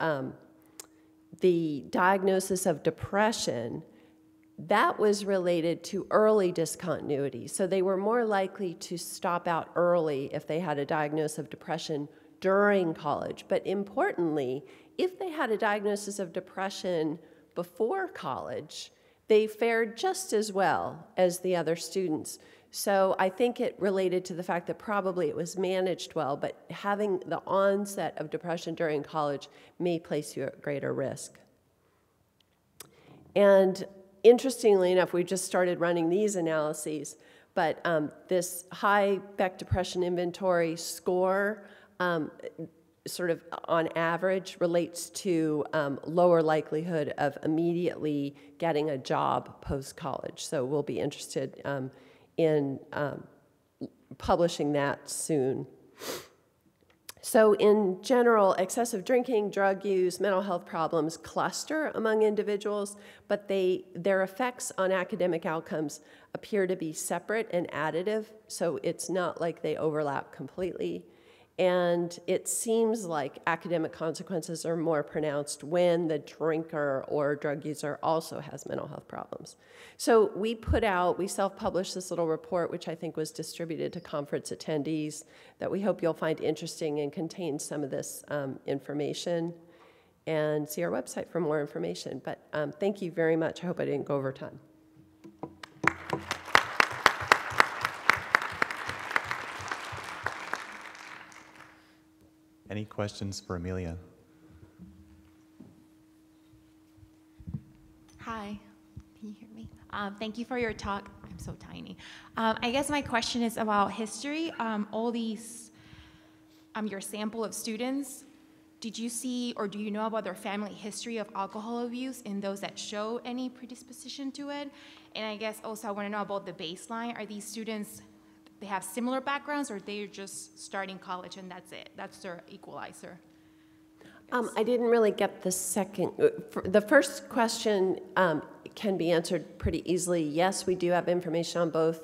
the diagnosis of depression, that was related to early discontinuity. So they were more likely to stop out early if they had a diagnosis of depression during college. But importantly, if they had a diagnosis of depression before college, they fared just as well as the other students. So I think it related to the fact that probably it was managed well, but having the onset of depression during college may place you at greater risk. And interestingly enough, we just started running these analyses, but this high Beck Depression Inventory score sort of on average relates to lower likelihood of immediately getting a job post-college. So we'll be interested in publishing that soon. So in general, excessive drinking, drug use, mental health problems cluster among individuals, but their effects on academic outcomes appear to be separate and additive, so it's not like they overlap completely. And it seems like academic consequences are more pronounced when the drinker or drug user also has mental health problems. So we self-published this little report, which I think was distributed to conference attendees, that we hope you'll find interesting and contains some of this information. And see our website for more information. But thank you very much. I hope I didn't go over time. Any questions for Amelia? Hi, can you hear me? Thank you for your talk. I'm so tiny. I guess my question is about history. All these, your sample of students, did you see or do you know about their family history of alcohol abuse in those that show any predisposition to it? And I guess also I want to know about the baseline. Are these students, they have similar backgrounds, or they're just starting college and that's it? That's their equalizer. I didn't really get the second. The first question can be answered pretty easily. Yes, we do have information on both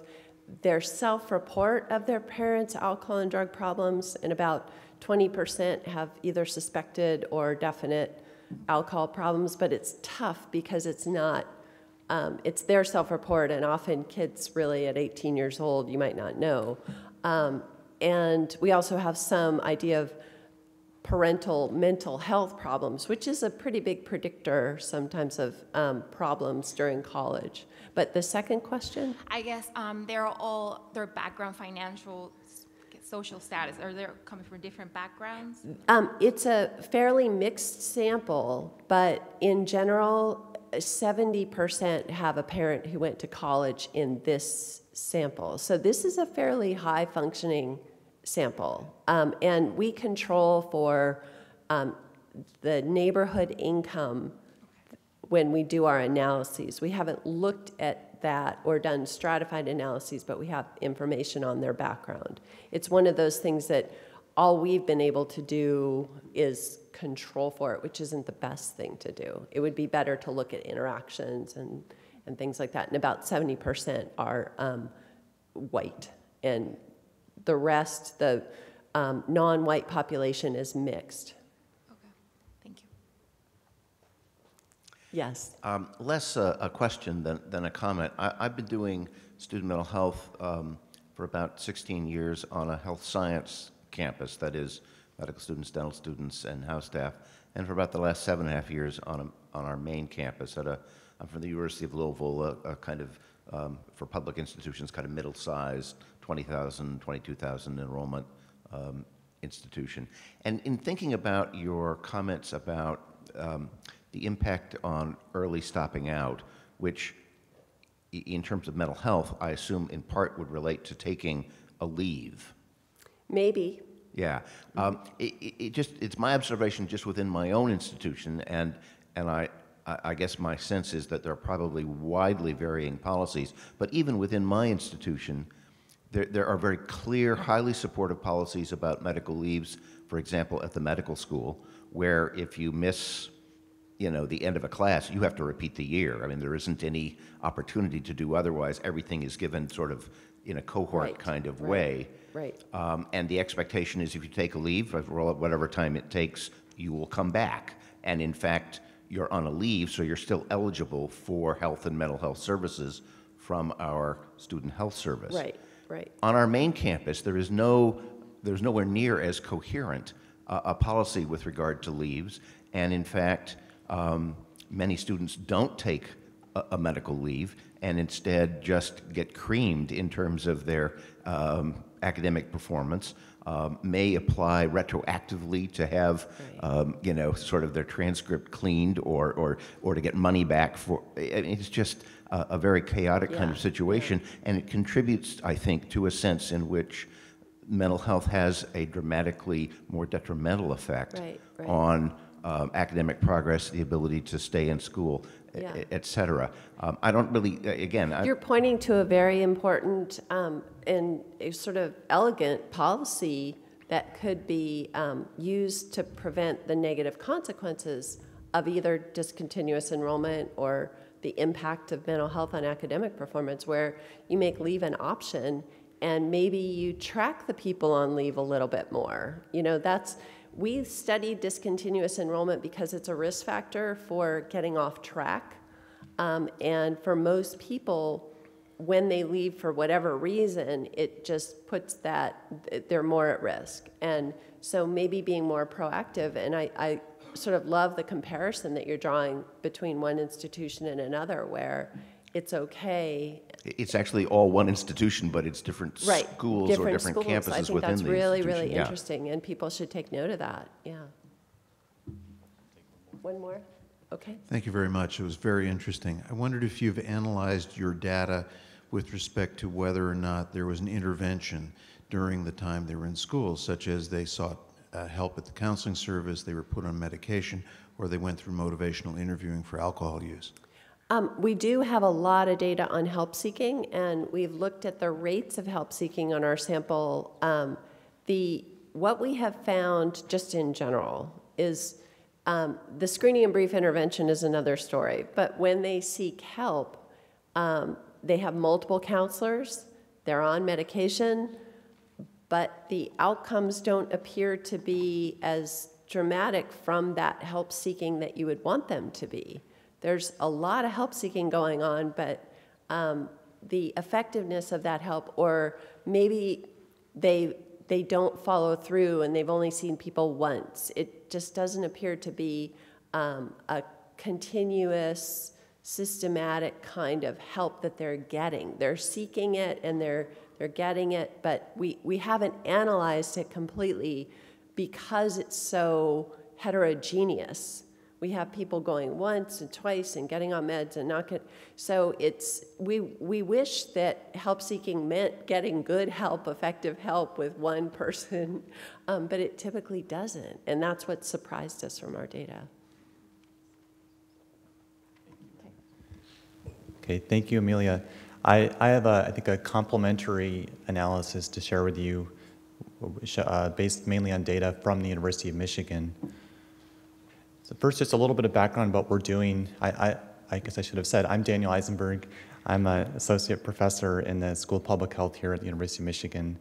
their self-report of their parents' alcohol and drug problems, and about 20% have either suspected or definite alcohol problems, but it's tough because it's not. It's their self-report, and often kids really at 18 years old, you might not know. And we also have some idea of parental mental health problems, which is a pretty big predictor sometimes of problems during college. But the second question? I guess their background financial social status? Are they coming from different backgrounds? It's a fairly mixed sample, but in general, 70% have a parent who went to college in this sample. So this is a fairly high-functioning sample. And we control for the neighborhood income when we do our analyses. We haven't looked at that or done stratified analyses, but we have information on their background. It's one of those things that all we've been able to do is control for it, which isn't the best thing to do. It would be better to look at interactions and things like that. And about 70% are white. And the rest, the non-white population, is mixed. Okay, thank you. Yes. Less a question than a comment. I've been doing student mental health for about 16 years on a health science campus, that is medical students, dental students, and house staff, and for about the last 7.5 years on our main campus I'm from the University of Louisville, a kind of, for public institutions, kind of middle-sized, 20,000, 22,000 enrollment institution. And in thinking about your comments about the impact on early stopping out, which in terms of mental health, I assume in part would relate to taking a leave. Maybe. Yeah. It's my observation just within my own institution, and I guess my sense is that there are probably widely varying policies, but even within my institution, there are very clear, highly supportive policies about medical leaves, for example, at the medical school, where if you miss the end of a class, you have to repeat the year. I mean, there isn't any opportunity to do otherwise. Everything is given sort of in a cohort kind of way. Right. And the expectation is if you take a leave, for whatever time it takes, you will come back. And in fact, you're on a leave, so you're still eligible for health and mental health services from our student health service. Right, right. On our main campus, there's nowhere near as coherent a policy with regard to leaves. And in fact, many students don't take a medical leave and instead just get creamed in terms of their academic performance, may apply retroactively to have, sort of their transcript cleaned or to get money back for. It's just a very chaotic kind of situation, and it contributes, I think, to a sense in which mental health has a dramatically more detrimental effect on academic progress, the ability to stay in school, et cetera. I don't really, again... You're pointing to a very important and a sort of elegant policy that could be used to prevent the negative consequences of either discontinuous enrollment or the impact of mental health on academic performance, where you make leave an option and maybe you track the people on leave a little bit more. We study discontinuous enrollment because it's a risk factor for getting off track. And for most people, when they leave for whatever reason, it just puts they're more at risk. And so maybe being more proactive, and I sort of love the comparison that you're drawing between one institution and another, where it's okay. It's actually all one institution, but it's different schools or different schools. campuses I think within that's the really, institution. really interesting, and people should take note of that. Yeah. One more? Okay. Thank you very much. It was very interesting. I wondered if you've analyzed your data with respect to whether or not there was an intervention during the time they were in school, such as they sought help at the counseling service, they were put on medication, or they went through motivational interviewing for alcohol use. We do have a lot of data on help seeking, and we've looked at the rates of help seeking on our sample. What we have found just in general is the screening and brief intervention is another story, but when they seek help, they have multiple counselors, they're on medication, but the outcomes don't appear to be as dramatic from that help seeking that you would want them to be. There's a lot of help seeking going on, but the effectiveness of that help, or maybe they don't follow through and they've only seen people once. It just doesn't appear to be a continuous, systematic kind of help that they're getting. They're seeking it and they're getting it, but we haven't analyzed it completely because it's so heterogeneous. We have people going once and twice and getting on meds and not get, so we wish that help seeking meant getting good help, effective help with one person, but it typically doesn't, and that's what surprised us from our data. Okay, thank you, Amelia. I have, I think, a complementary analysis to share with you based mainly on data from the University of Michigan. So first, just a little bit of background about what we're doing. I guess I should have said, I'm Daniel Eisenberg. I'm an associate professor in the School of Public Health here at the University of Michigan.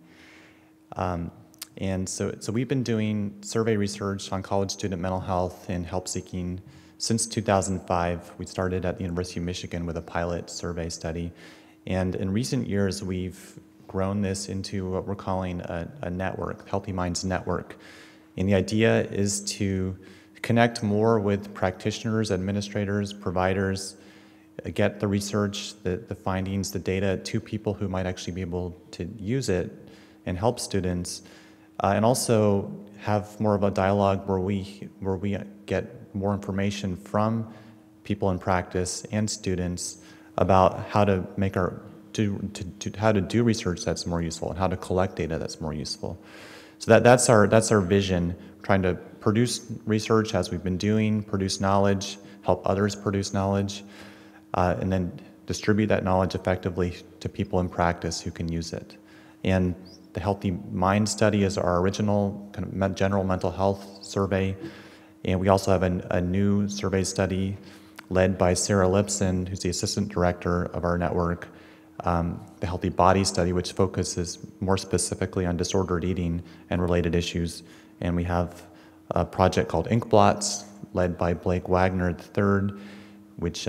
And so we've been doing survey research on college student mental health and help seeking since 2005. We started at the University of Michigan with a pilot survey study. And in recent years, we've grown this into what we're calling a network, Healthy Minds Network. And the idea is to connect more with practitioners, administrators, providers, get the research, the findings, the data to people who might actually be able to use it and help students, and also have more of a dialogue where we get more information from people in practice and students about how to make how to do research that's more useful and how to collect data that's more useful. So that's our vision, trying to produce research as we've been doing, produce knowledge, help others produce knowledge, and then distribute that knowledge effectively to people in practice who can use it. And the Healthy Mind Study is our original kind of general mental health survey. And we also have a new survey study led by Sara, who's the assistant director of our network, the Healthy Body Study, which focuses more specifically on disordered eating and related issues. And we have a project called Inkblots, led by Blake Wagner III, which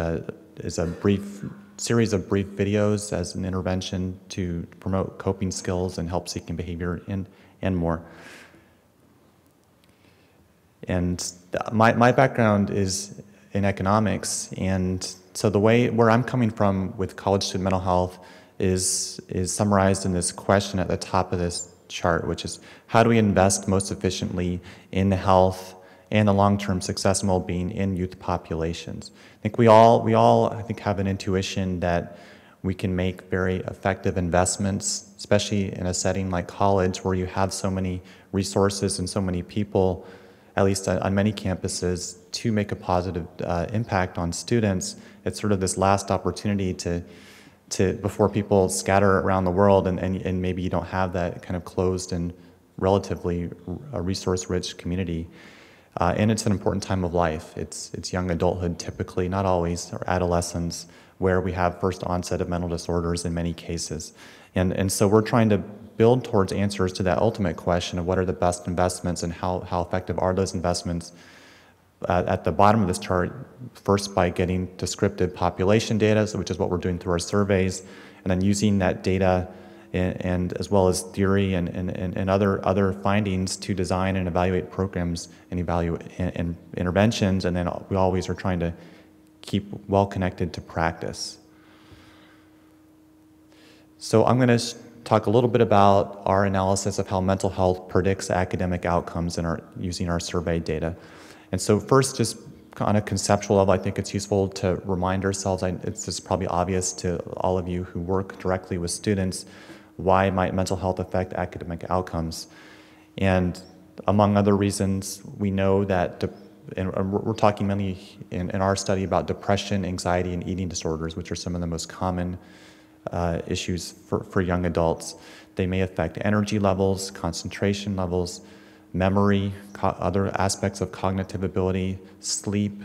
is a brief series of brief videos as an intervention to promote coping skills and help-seeking behavior and more. And my background is in economics, and so where I'm coming from with college student mental health is summarized in this question at the top of this chart, which is how do we invest most efficiently in the health and the long-term success and well-being in youth populations. I think we all I think have an intuition that we can make very effective investments, especially in a setting like college where you have so many resources and so many people, at least on many campuses, to make a positive impact on students. It's sort of this last opportunity to before people scatter around the world and maybe you don't have that kind of closed and relatively resource-rich community. And it's an important time of life. It's young adulthood typically, not always, or adolescence, where we have first onset of mental disorders in many cases. And so we're trying to build towards answers to that ultimate question of what are the best investments and how effective are those investments. At the bottom of this chart, first by getting descriptive population data, which is what we're doing through our surveys, and then using that data and as well as theory and other findings to design and evaluate programs and evaluate and interventions, and then we always are trying to keep well connected to practice. So I'm going to talk a little bit about our analysis of how mental health predicts academic outcomes using our survey data. And so first, just on a conceptual level, I think it's useful to remind ourselves, it's just probably obvious to all of you who work directly with students, why might mental health affect academic outcomes? And among other reasons, we know that, and we're talking mainly in our study about depression, anxiety, and eating disorders, which are some of the most common issues for young adults. They may affect energy levels, concentration levels, memory, other aspects of cognitive ability, sleep,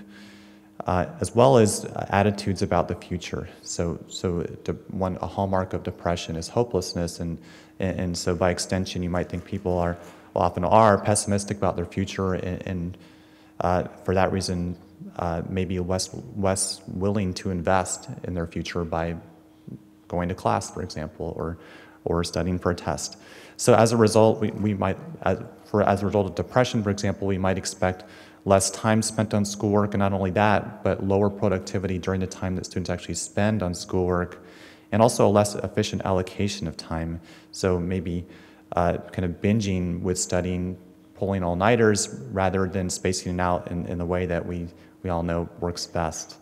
as well as attitudes about the future. So a hallmark of depression is hopelessness, and so by extension, you might think people often are pessimistic about their future, and for that reason, maybe less willing to invest in their future by going to class, for example, or studying for a test. So as a result, we might, as a result of depression, for example, we might expect less time spent on schoolwork, and not only that, but lower productivity during the time that students actually spend on schoolwork, and also a less efficient allocation of time. So maybe kind of binging with studying, pulling all-nighters, rather than spacing it out in the way that we all know works best.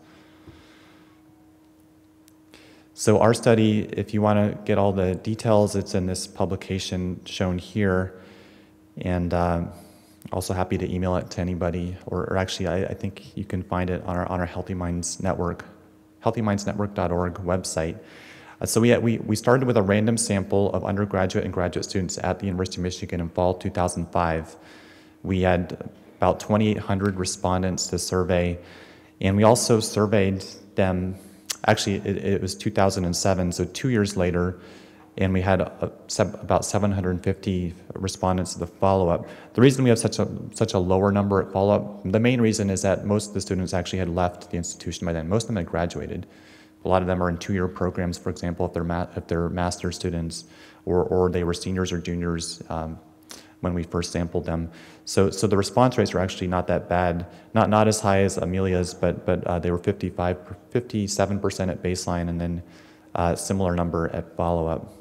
So our study, if you want to get all the details, it's in this publication shown here, and also happy to email it to anybody, or actually I think you can find it on our Healthy Minds Network, healthymindsnetwork.org website. So we started with a random sample of undergraduate and graduate students at the University of Michigan in fall 2005. We had about 2,800 respondents to the survey, and we also surveyed them, actually it was 2007, so 2 years later, and we had about 750 respondents to the follow-up. The reason we have such a lower number at follow-up, the main reason is that most of the students actually had left the institution by then. Most of them had graduated. A lot of them are in two-year programs, for example, if they're master's students, or they were seniors or juniors when we first sampled them. So the response rates were actually not that bad, not as high as Amelia's, but they were 57% at baseline, and then a similar number at follow-up.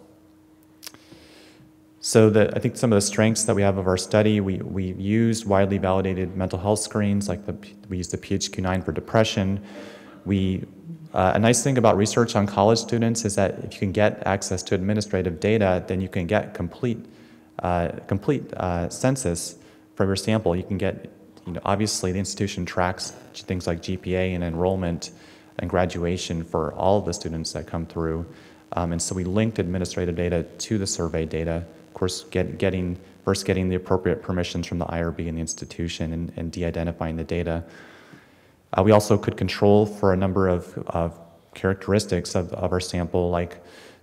So I think some of the strengths that we have of our study, we used widely validated mental health screens, like we used the PHQ-9 for depression. A nice thing about research on college students is that if you can get access to administrative data, then you can get complete census from your sample. You can get, obviously the institution tracks things like GPA and enrollment and graduation for all of the students that come through. And so we linked administrative data to the survey data. Of course, first getting the appropriate permissions from the IRB and the institution, and de-identifying the data. We also could control for a number of characteristics of our sample, like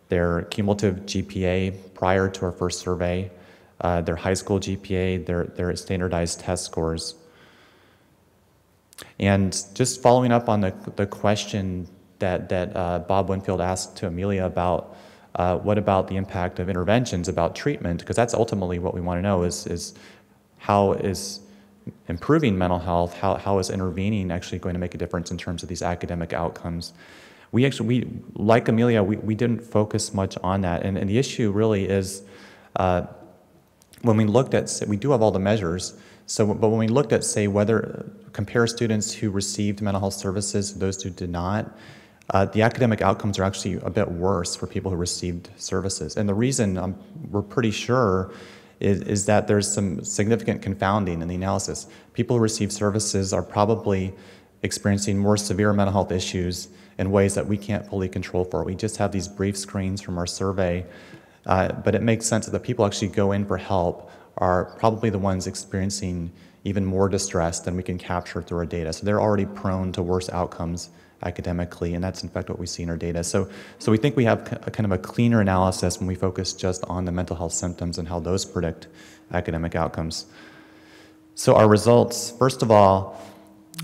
their cumulative GPA prior to our first survey, their high school GPA, their standardized test scores. And just following up on the question that Bob Winfield asked to Amelia about what about the impact of interventions, about treatment, because that's ultimately what we want to know is how is improving mental health, how is intervening actually going to make a difference in terms of these academic outcomes. We like Amelia, we didn't focus much on that, and the issue really is when we looked at, we do have all the measures, but when we looked at, say, compare students who received mental health services to those who did not, the academic outcomes are actually a bit worse for people who received services. And the reason we're pretty sure is that there's some significant confounding in the analysis. People who receive services are probably experiencing more severe mental health issues in ways that we can't fully control for. We just have these brief screens from our survey, but it makes sense that the people actually go in for help are probably the ones experiencing even more distress than we can capture through our data. So they're already prone to worse outcomes academically, and that's in fact what we see in our data. So we think we have a kind of a cleaner analysis when we focus just on the mental health symptoms and how those predict academic outcomes. So our results, first of all,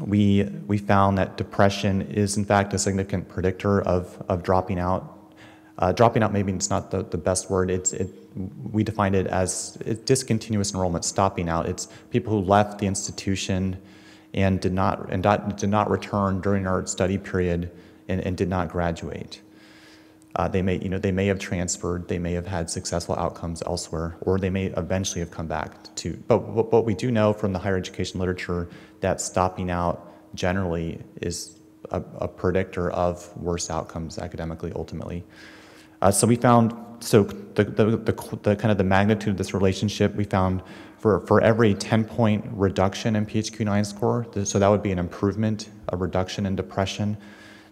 we found that depression is in fact a significant predictor of dropping out. Dropping out, maybe it's not the best word. We defined it as discontinuous enrollment, stopping out. It's people who left the institution and did not return during our study period and did not graduate. They may have transferred, they may have had successful outcomes elsewhere, or they may eventually have come back to. But what we do know from the higher education literature, that stopping out generally is a predictor of worse outcomes academically ultimately. So we found the kind of the magnitude of this relationship. We found for every 10-point reduction in PHQ-9 score, so that would be an improvement, a reduction in depression,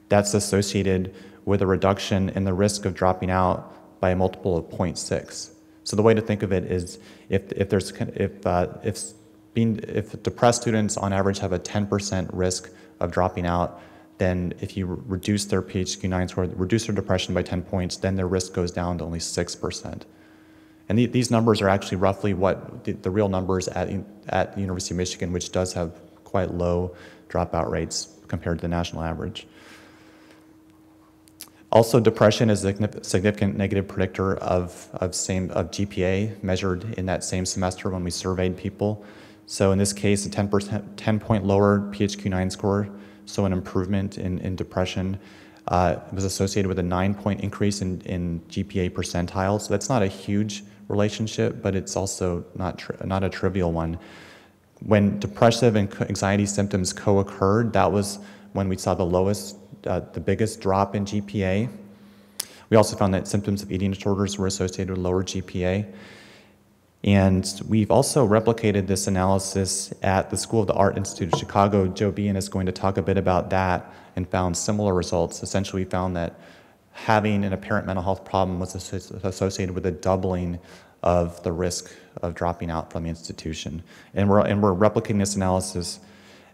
that's associated with a reduction in the risk of dropping out by a multiple of 0.6. So the way to think of it is if depressed students on average have a 10% risk of dropping out, then if you reduce their PHQ-9 score, reduce their depression by 10 points, then their risk goes down to only 6%. And these numbers are actually roughly what the real numbers at the University of Michigan, which does have quite low dropout rates compared to the national average. Also, depression is a significant negative predictor of GPA measured in that same semester when we surveyed people. So in this case, a 10-point lower PHQ-9 score, so an improvement in depression, was associated with a 9-point increase in GPA percentile. So that's not a huge relationship, but it's also not a trivial one. When depressive and anxiety symptoms co-occurred, that was when we saw the biggest drop in GPA. We also found that symptoms of eating disorders were associated with lower GPA. And we've also replicated this analysis at the School of the Art Institute of Chicago. Joe Behen is going to talk a bit about that and found similar results. Essentially, we found that having an apparent mental health problem was associated with a doubling of the risk of dropping out from the institution. And we're replicating this analysis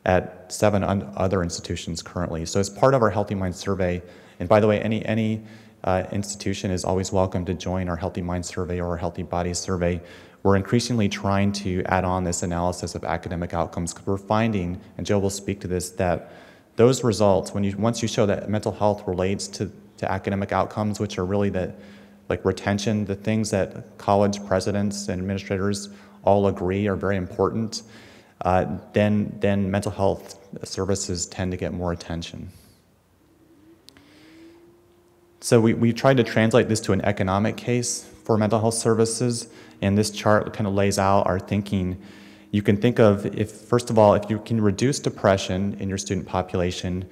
at 7 other institutions currently. So as part of our Healthy Mind Survey, and by the way, any institution is always welcome to join our Healthy Mind Survey or our Healthy Body Survey. We're increasingly trying to add on this analysis of academic outcomes because we're finding, and Joe will speak to this, that those results, once you show that mental health relates to academic outcomes, which are really like retention, the things that college presidents and administrators all agree are very important, then mental health services tend to get more attention. So we tried to translate this to an economic case for mental health services, and this chart kind of lays out our thinking. You can think of, first of all, if you can reduce depression in your student population,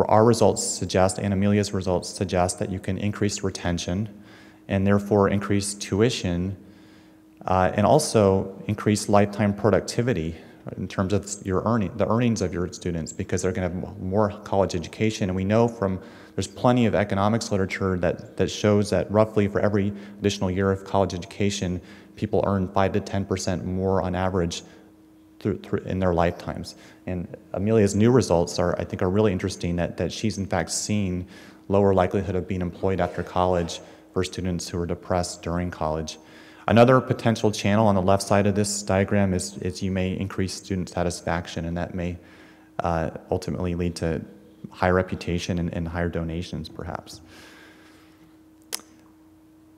our results suggest, and Amelia's results suggest, that you can increase retention and therefore increase tuition and also increase lifetime productivity in terms of the earnings of your students, because they're going to have more college education. And we know there's plenty of economics literature that shows that roughly for every additional year of college education, people earn 5 to 10% more on average in their lifetimes. And Amelia's new results I think are really interesting, that she's in fact seen lower likelihood of being employed after college for students who are depressed during college. Another potential channel on the left side of this diagram is you may increase student satisfaction, and that may ultimately lead to higher reputation and higher donations, perhaps.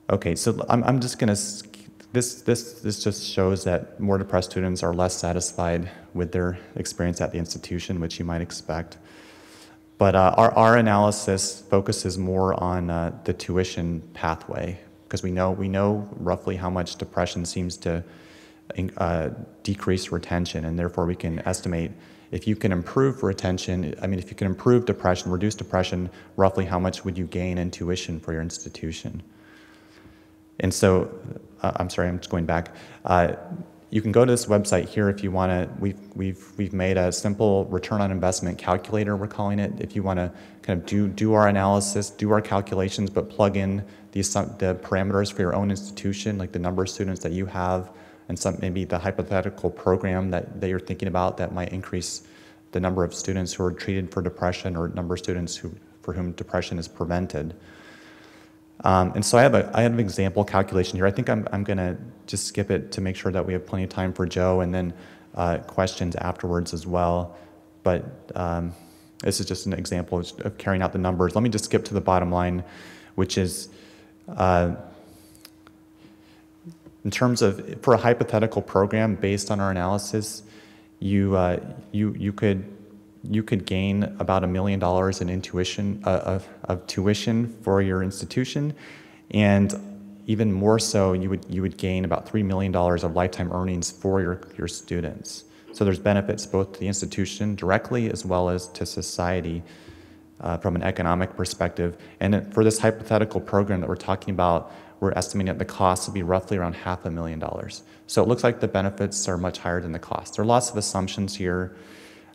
Okay, so I'm just going to, this just shows that more depressed students are less satisfied with their experience at the institution, which you might expect. But our analysis focuses more on the tuition pathway, because we know roughly how much depression seems to decrease retention, and therefore we can estimate if you can improve retention, if you can improve depression, reduce depression, roughly how much would you gain in tuition for your institution? And so, I'm sorry, I'm just going back. You can go to this website here if you want to. We've made a simple return on investment calculator, we're calling it. If you want to kind of do our analysis, do our calculations, but plug in the parameters for your own institution, like the number of students that you have, and maybe the hypothetical program that you're thinking about that might increase the number of students who are treated for depression, or number of students for whom depression is prevented. And so I have an example calculation here. I think I'm going to just skip it to make sure that we have plenty of time for Joe, and then questions afterwards as well. But this is just an example of carrying out the numbers. Let me just skip to the bottom line, which is in terms of, for a hypothetical program based on our analysis, you could gain about $1 million in tuition for your institution, and even more so, you would gain about $3 million of lifetime earnings for your students. So there's benefits both to the institution directly as well as to society from an economic perspective. And for this hypothetical program that we're talking about, we're estimating that the cost will be roughly around $500,000. So it looks like the benefits are much higher than the cost. There are lots of assumptions here.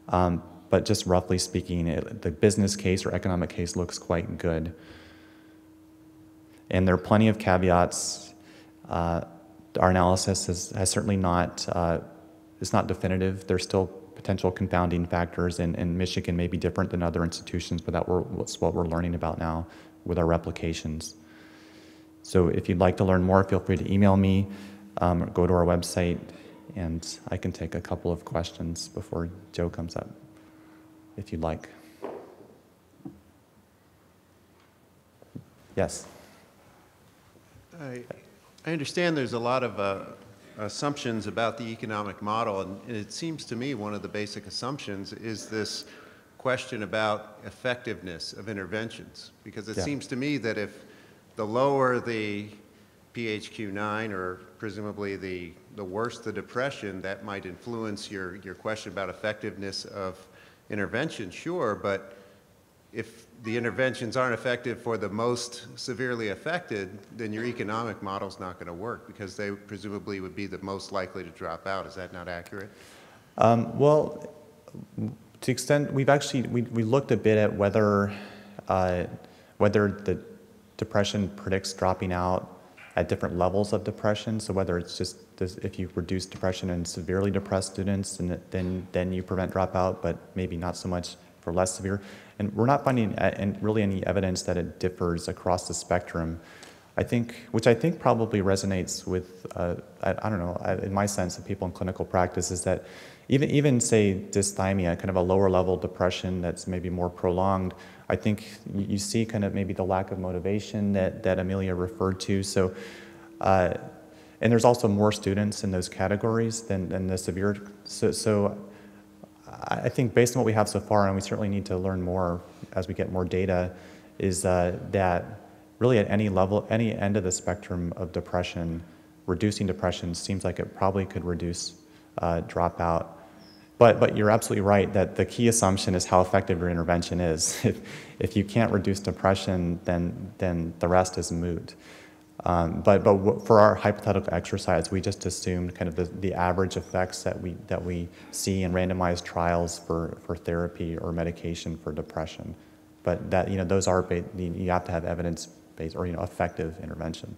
But just roughly speaking, the business case or economic case looks quite good. And there are plenty of caveats. Our analysis has certainly not, it's not definitive. There's still potential confounding factors, and Michigan may be different than other institutions, but that's what we're learning about now with our replications. So if you'd like to learn more, feel free to email me, go to our website, and I can take a couple of questions before Joe comes up, if you'd like. Yes? I understand there's a lot of assumptions about the economic model, and it seems to me one of the basic assumptions is this question about effectiveness of interventions, because it seems to me that if the lower the PHQ-9, or presumably the worse the depression, that might influence your question about effectiveness of intervention, sure, but if the interventions aren't effective for the most severely affected, then your economic model's not going to work, because they presumably would be the most likely to drop out. Is that not accurate? Well, to the extent we looked a bit at whether the depression predicts dropping out at different levels of depression. So whether it's just this, if you reduce depression in severely depressed students, then you prevent dropout, but maybe not so much for less severe. And we're not finding really any evidence that it differs across the spectrum. Which I think probably resonates with, I don't know, in my sense of people in clinical practice, is that even say dysthymia, kind of a lower level depression that's maybe more prolonged, I think you see kind of maybe the lack of motivation that Amelia referred to. So, and there's also more students in those categories than the severe. So I think based on what we have so far, and we certainly need to learn more as we get more data, is that really at any level, any end of the spectrum of depression, reducing depression seems like it probably could reduce dropout. But you're absolutely right that the key assumption is how effective your intervention is. If you can't reduce depression, then the rest is moot. But for our hypothetical exercise, we just assumed kind of the average effects that we see in randomized trials for therapy or medication for depression. But that, those are, you have to have evidence-based or effective intervention.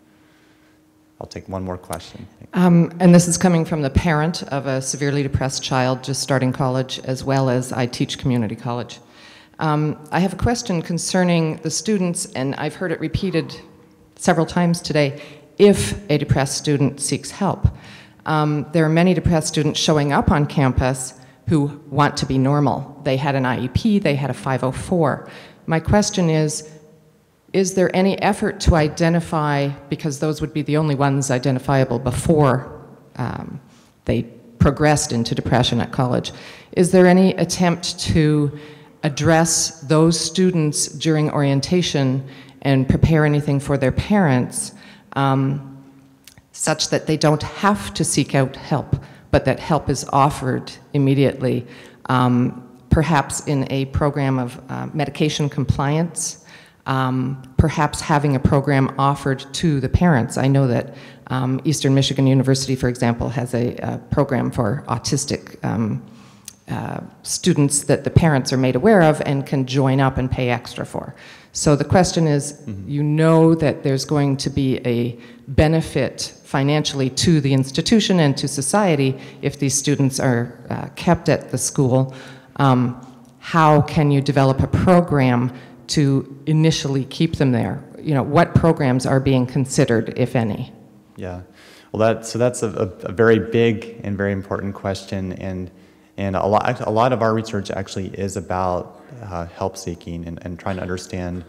I'll take one more question. And this is coming from the parent of a severely depressed child just starting college, as well as I teach community college. I have a question concerning the students, and I've heard it repeated several times today, if a depressed student seeks help. There are many depressed students showing up on campus who want to be normal. They had an IEP, they had a 504. My question is there any effort to identify, because those would be the only ones identifiable before they progressed into depression at college, is there any attempt to address those students during orientation and prepare anything for their parents such that they don't have to seek out help, but that help is offered immediately, perhaps in a program of medication compliance, perhaps having a program offered to the parents. I know that Eastern Michigan University, for example, has a program for autistic students that the parents are made aware of and can join up and pay extra for. So the question is, you know that there's going to be a benefit financially to the institution and to society if these students are kept at the school. How can you develop a program to initially keep them there? What programs are being considered, if any? Yeah, well, that's a very big and very important question, and a lot of our research actually is about help seeking and trying to understand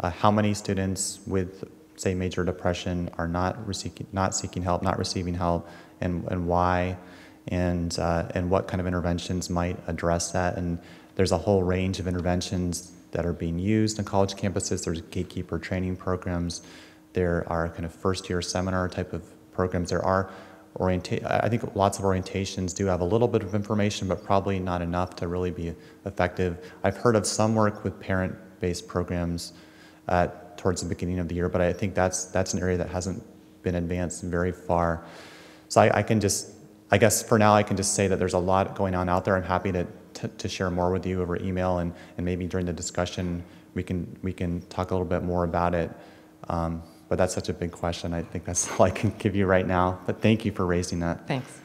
how many students with, say, major depression are not seeking help, not receiving help, and why, and what kind of interventions might address that. And there's a whole range of interventions that are being used on college campuses. There's gatekeeper training programs. There are kind of first-year seminar type of programs. There are I think lots of orientations do have a little bit of information, but probably not enough to really be effective. I've heard of some work with parent-based programs towards the beginning of the year, but I think that's an area that hasn't been advanced very far. So I guess for now I can just say that there's a lot going on out there. I'm happy to share more with you over email, and maybe during the discussion we can talk a little bit more about it. But that's such a big question. I think that's all I can give you right now. But thank you for raising that. Thanks.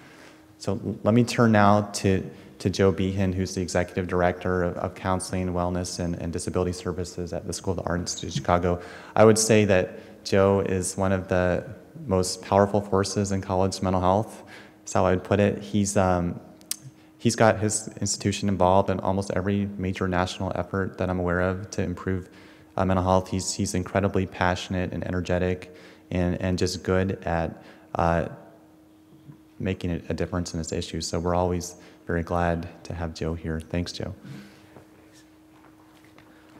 So let me turn now to Joe Behen, who's the Executive Director of Counseling, Wellness, and Disability Services at the School of the Art Institute of Chicago. I would say that Joe is one of the most powerful forces in college mental health. That's how I would put it. He's got his institution involved in almost every major national effort that I'm aware of to improve mental health. He's incredibly passionate and energetic and just good at making a difference in this issue. So we're always very glad to have Joe here. Thanks, Joe.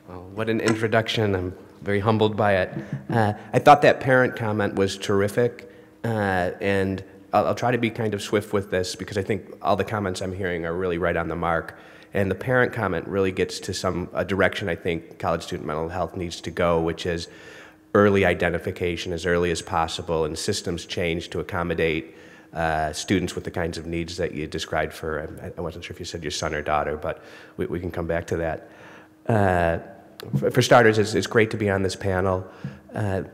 Well, what an introduction. I'm very humbled by it. I thought that parent comment was terrific, and I'll try to be kind of swift with this because I think all the comments I'm hearing are really right on the mark. And the parent comment really gets to a direction I think college student mental health needs to go, which is early identification as early as possible and systems change to accommodate students with the kinds of needs that you described for, I wasn't sure if you said your son or daughter, but we can come back to that. For starters, it's great to be on this panel. I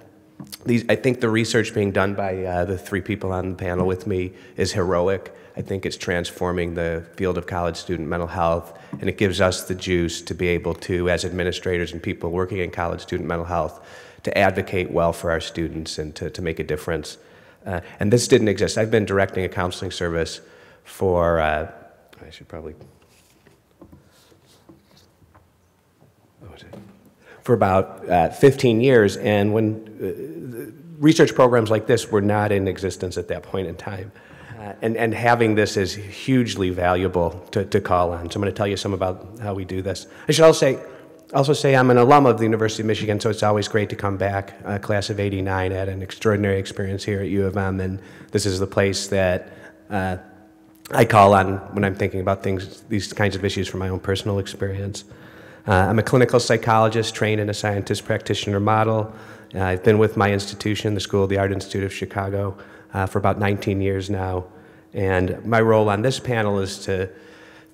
think the research being done by the three people on the panel with me is heroic. I think it's transforming the field of college student mental health, and it gives us the juice to be able to, as administrators and people working in college student mental health, to advocate well for our students and to make a difference. And this didn't exist. I've been directing a counseling service for, I should probably, for about 15 years, and when research programs like this were not in existence at that point in time. And having this is hugely valuable to call on. So I'm going to tell you some about how we do this. I should also say I'm an alum of the University of Michigan, so it's always great to come back. Class of '89, had an extraordinary experience here at U of M, and this is the place that I call on when I'm thinking about these kinds of issues from my own personal experience. I'm a clinical psychologist trained in a scientist practitioner model. I've been with my institution, the School of the Art Institute of Chicago, for about 19 years now. And my role on this panel is to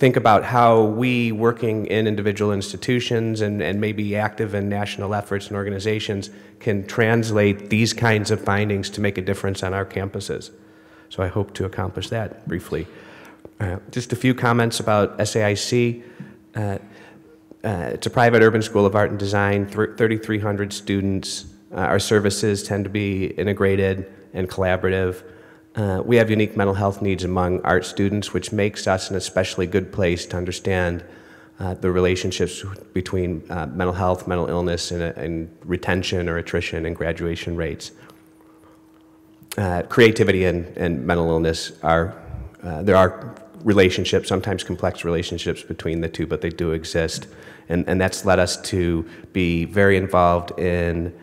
think about how we, working in individual institutions and maybe active in national efforts and organizations, can translate these kinds of findings to make a difference on our campuses. So I hope to accomplish that briefly. Just a few comments about SAIC. It's a private urban school of art and design, 3,300 students. Our services tend to be integrated and collaborative. We have unique mental health needs among art students, which makes us an especially good place to understand the relationships between mental health, mental illness, and retention or attrition and graduation rates. Creativity and mental illness there are relationships, sometimes complex relationships between the two, but they do exist. And that's led us to be very involved in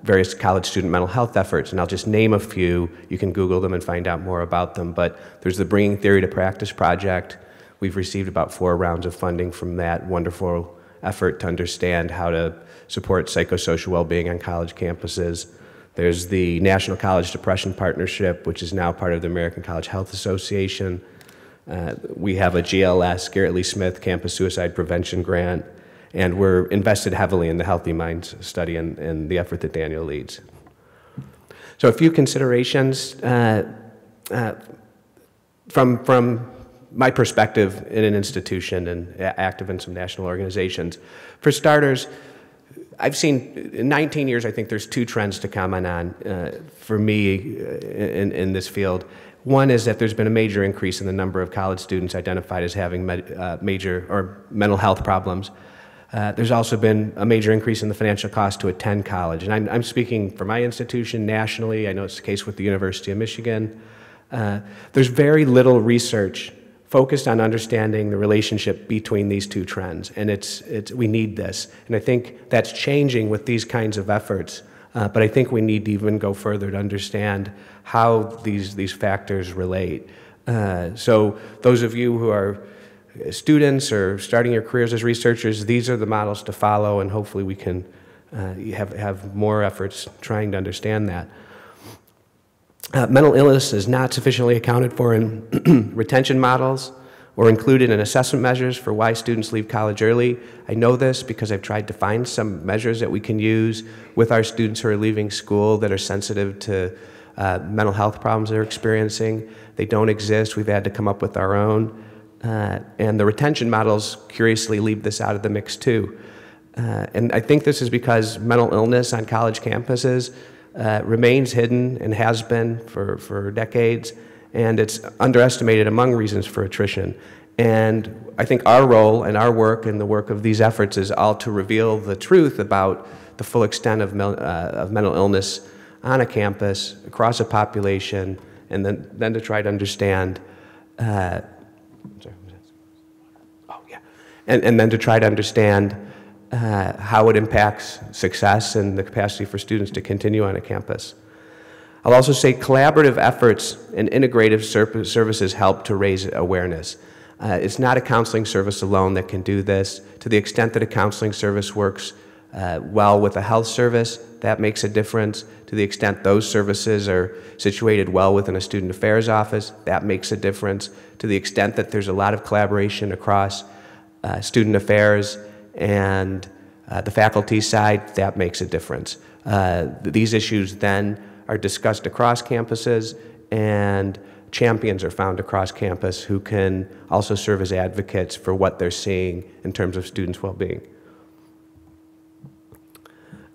various college student mental health efforts, and I'll just name a few. You can Google them and find out more about them, but there's the Bringing Theory to Practice project. We've received about 4 rounds of funding from that wonderful effort to understand how to support psychosocial well-being on college campuses. There's the National College Depression Partnership, which is now part of the American College Health Association. We have a GLS, Garrett Lee Smith Campus Suicide Prevention Grant, and we're invested heavily in the Healthy Minds study and the effort that Daniel leads. So a few considerations from my perspective in an institution and active in some national organizations. For starters, I've seen, in 19 years, I think there's 2 trends to comment on for me in this field. One is that there's been a major increase in the number of college students identified as having major or mental health problems. There's also been a major increase in the financial cost to attend college. And I'm speaking for my institution nationally. I know it's the case with the University of Michigan. There's very little research focused on understanding the relationship between these 2 trends. And we need this. And I think that's changing with these kinds of efforts. But I think we need to even go further to understand how these factors relate. So those of you who are students or starting your careers as researchers, these are the models to follow, and hopefully we can have more efforts trying to understand that. Mental illness is not sufficiently accounted for in retention models or included in assessment measures for why students leave college early. I know this because I've tried to find some measures that we can use with our students who are leaving school that are sensitive to mental health problems they're experiencing. They don't exist. We've had to come up with our own. And the retention models, curiously, leave this out of the mix too. And I think this is because mental illness on college campuses remains hidden and has been for decades, and it's underestimated among reasons for attrition. And I think our role and our work and the work of these efforts is all to reveal the truth about the full extent of mental illness on a campus, across a population, and then to try to understand, and then to try to understand how it impacts success and the capacity for students to continue on a campus. I'll also say collaborative efforts and integrative services help to raise awareness. It's not a counseling service alone that can do this. To the extent that a counseling service works well with a health service, that makes a difference. To the extent those services are situated well within a student affairs office, that makes a difference. To the extent that there's a lot of collaboration across student affairs and the faculty side, that makes a difference. These issues then are discussed across campuses, and champions are found across campus who can also serve as advocates for what they're seeing in terms of students' well-being.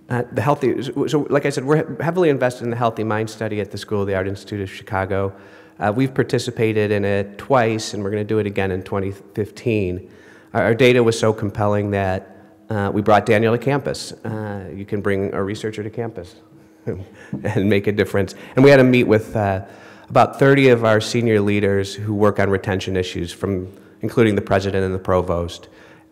So like I said, we're heavily invested in the Healthy Mind Study at the School of the Art Institute of Chicago. We've participated in it twice, and we're going to do it again in 2015. Our data was so compelling that we brought Daniel to campus. You can bring a researcher to campus and make a difference. And we had to meet with about 30 of our senior leaders who work on retention issues, including the president and the provost.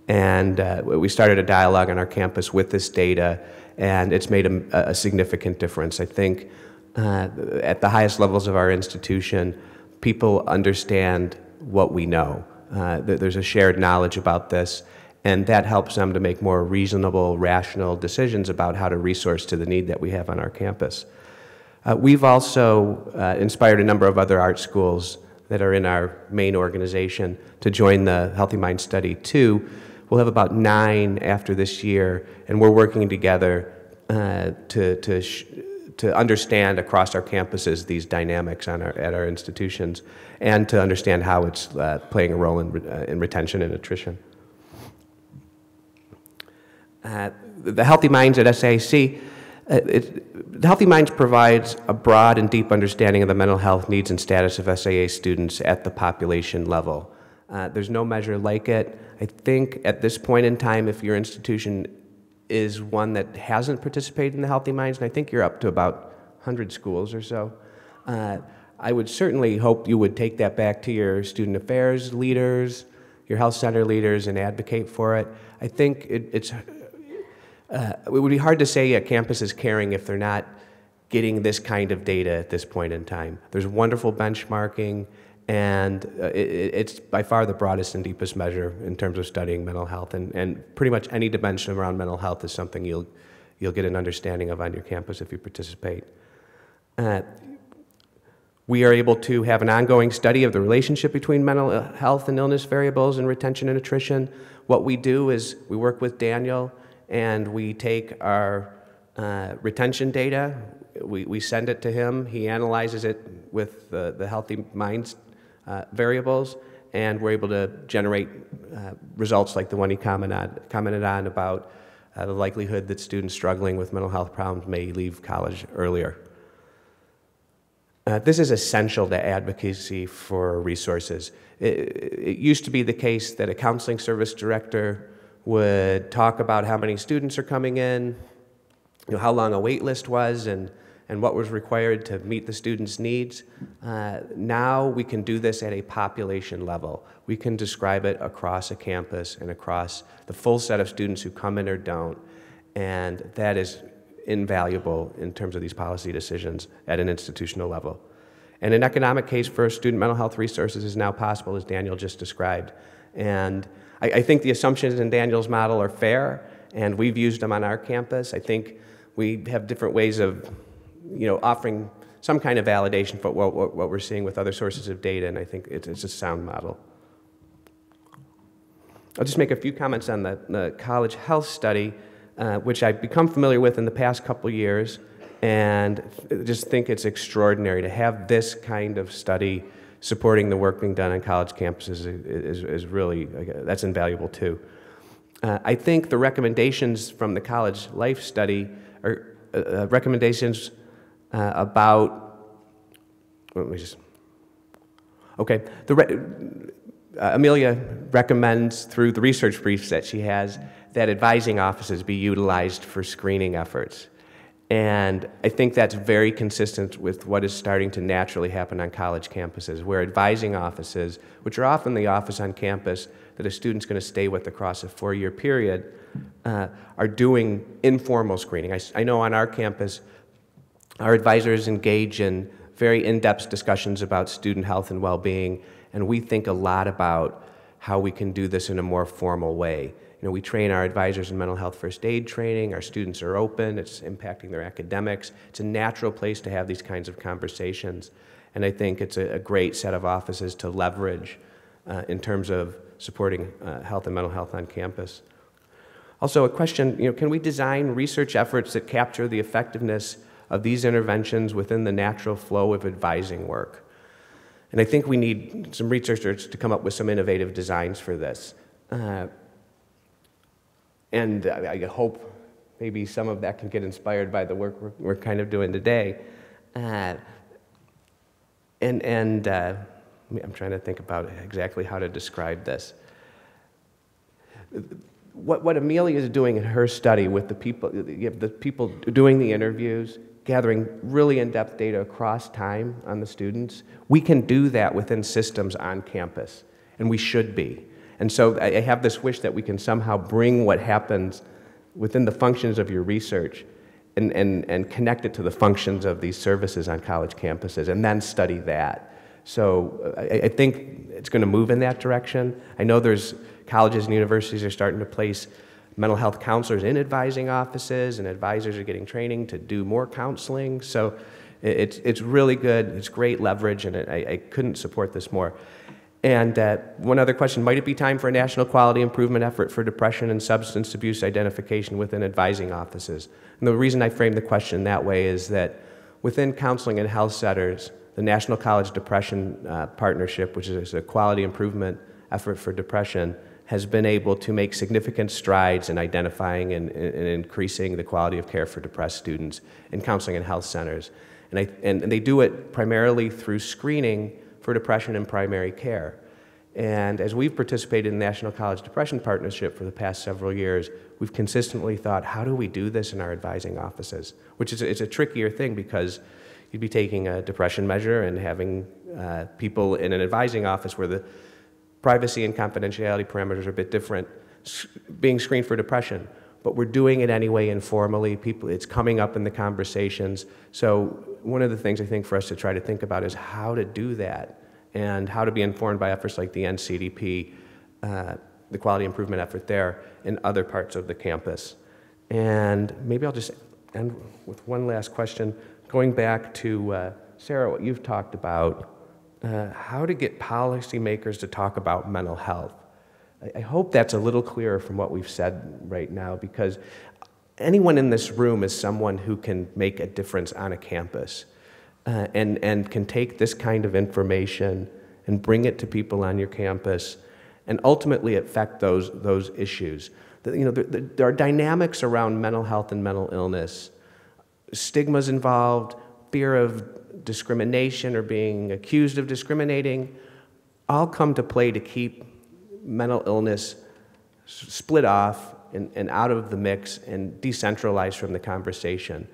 And we started a dialogue on our campus with this data, and it's made a significant difference. I think at the highest levels of our institution, people understand what we know. There's a shared knowledge about this, and that helps them to make more reasonable, rational decisions about how to resource to the need that we have on our campus. We've also inspired a number of other art schools that are in our main organization to join the Healthy Mind Study too. We'll have about 9 after this year, and we're working together to understand across our campuses these dynamics at our institutions, and to understand how it's playing a role in retention and attrition. The Healthy Minds at SAC, the Healthy Minds provides a broad and deep understanding of the mental health needs and status of SAA students at the population level. There's no measure like it. I think at this point in time, if your institution is one that hasn't participated in the Healthy Minds, and I think you're up to about 100 schools or so, I would certainly hope you would take that back to your student affairs leaders, your health center leaders, and advocate for it. I think it would be hard to say a campus is caring if they're not getting this kind of data at this point in time. There's wonderful benchmarking, and it's by far the broadest and deepest measure in terms of studying mental health, and pretty much any dimension around mental health is something you'll get an understanding of on your campus if you participate. We are able to have an ongoing study of the relationship between mental health and illness variables and retention and attrition. What we do is we work with Daniel, and we take our retention data, we send it to him, he analyzes it with the Healthy Minds variables, and we're able to generate results like the one he commented on about the likelihood that students struggling with mental health problems may leave college earlier. This is essential to advocacy for resources. It used to be the case that a counseling service director would talk about how many students are coming in, how long a wait list was, and what was required to meet the students' needs. Now we can do this at a population level. We can describe it across a campus and across the full set of students who come in or don't, and that is invaluable in terms of these policy decisions at an institutional level. And an economic case for student mental health resources is now possible, as Daniel just described. And I think the assumptions in Daniel's model are fair, and we've used them on our campus. I think we have different ways of offering some kind of validation for what we're seeing with other sources of data, and I think it's a sound model. I'll just make a few comments on the college health study, which I've become familiar with in the past couple years, and just think it's extraordinary to have this kind of study supporting the work being done on college campuses is really, that's invaluable too. I think the recommendations from the college life study are recommendations about, let me just, okay, Amelia recommends through the research briefs that she has that advising offices be utilized for screening efforts. And I think that's very consistent with what is starting to naturally happen on college campuses, where advising offices, which are often the office on campus that a student's going to stay with across a 4-year period, are doing informal screening. I know on our campus, our advisors engage in very in-depth discussions about student health and well-being, and we think a lot about how we can do this in a more formal way. You know, we train our advisors in mental health first aid training. Our students are open. It's impacting their academics. It's a natural place to have these kinds of conversations. And I think it's a great set of offices to leverage in terms of supporting health and mental health on campus. Also, a question, you know, can we design research efforts that capture the effectiveness of these interventions within the natural flow of advising work? And I think we need some researchers to come up with some innovative designs for this. And I hope maybe some of that can get inspired by the work we're kind of doing today. I'm trying to think about exactly how to describe this. What Amelia is doing in her study with the people doing the interviews, gathering really in-depth data across time on the students, we can do that within systems on campus, and we should be. And so I have this wish that we can somehow bring what happens within the functions of your research and connect it to the functions of these services on college campuses, and then study that. So I think it's going to move in that direction. I know there's colleges and universities are starting to place mental health counselors in advising offices, and advisors are getting training to do more counseling. So it's really good. It's great leverage, and I couldn't support this more. And one other question, might it be time for a national quality improvement effort for depression and substance abuse identification within advising offices? And the reason I frame the question that way is that within counseling and health centers, the National College Depression Partnership, which is a quality improvement effort for depression, has been able to make significant strides in identifying and increasing the quality of care for depressed students in counseling and health centers. And they do it primarily through screening for depression in primary care. And as we've participated in the National College Depression Partnership for the past several years, we've consistently thought, how do we do this in our advising offices? Which is it's a trickier thing, because you'd be taking a depression measure and having people in an advising office where the privacy and confidentiality parameters are a bit different, being screened for depression. But we're doing it anyway informally. It's coming up in the conversations. So one of the things I think for us to try to think about is how to do that, and how to be informed by efforts like the NCDP, the quality improvement effort there, in other parts of the campus. And maybe I'll just end with one last question. Going back to, Sara, what you've talked about, how to get policymakers to talk about mental health. I hope that's a little clearer from what we've said right now, because anyone in this room is someone who can make a difference on a campus, and can take this kind of information and bring it to people on your campus and ultimately affect those issues. There are dynamics around mental health and mental illness, stigmas involved, fear of discrimination or being accused of discriminating, all come to play to keep mental illness split off and out of the mix and decentralized from the conversation.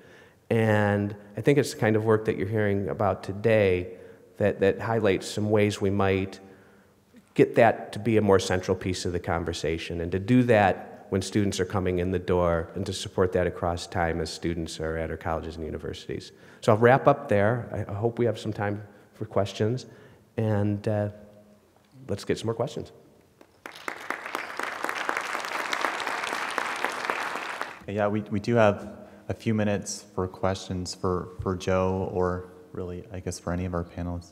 And I think it's the kind of work that you're hearing about today that highlights some ways we might get that to be a more central piece of the conversation, and to do that when students are coming in the door, and to support that across time as students are at our colleges and universities. So I'll wrap up there. I hope we have some time for questions, and let's get some more questions. Yeah, we do have a few minutes for questions for Joe, or really, I guess, for any of our panelists.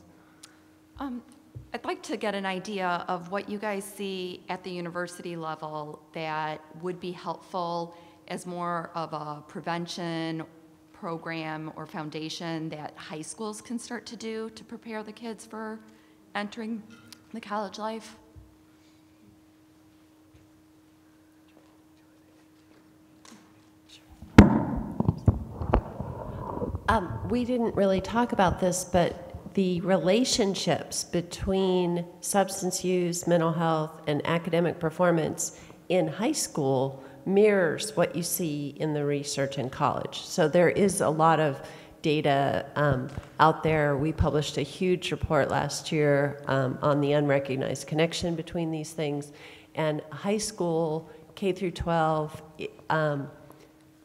I'd like to get an idea of what you guys see at the university level that would be helpful as more of a prevention program or foundation that high schools can start to do to prepare the kids for entering the college life. We didn't really talk about this, but the relationships between substance use, mental health, and academic performance in high school mirrors what you see in the research in college. So there is a lot of data out there. We published a huge report last year on the unrecognized connection between these things. And high school, K through 12,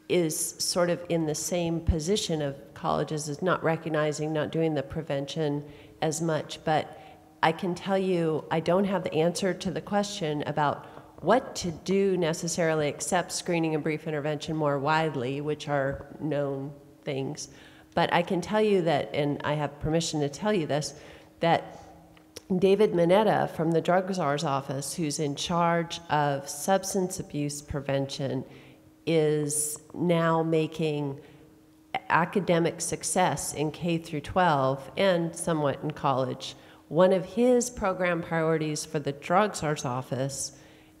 is sort of in the same position of colleges, is not recognizing, not doing the prevention as much. But I can tell you, I don't have the answer to the question about what to do necessarily except screening and brief intervention more widely, which are known things. But I can tell you that, and I have permission to tell you this, that David Mineta from the Drug Czar's office, who's in charge of substance abuse prevention, is now making academic success in K through 12 and somewhat in college one of his program priorities for the Drug Czar's office,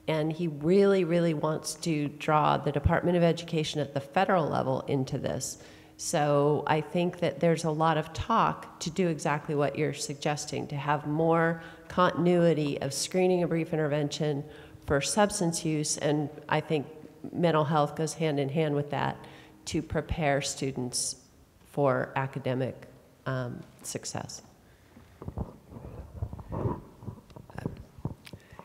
and he really, really wants to draw the Department of Education at the federal level into this. So I think that there's a lot of talk to do exactly what you're suggesting, to have more continuity of screening and brief intervention for substance use, and I think mental health goes hand in hand with that to prepare students for academic success.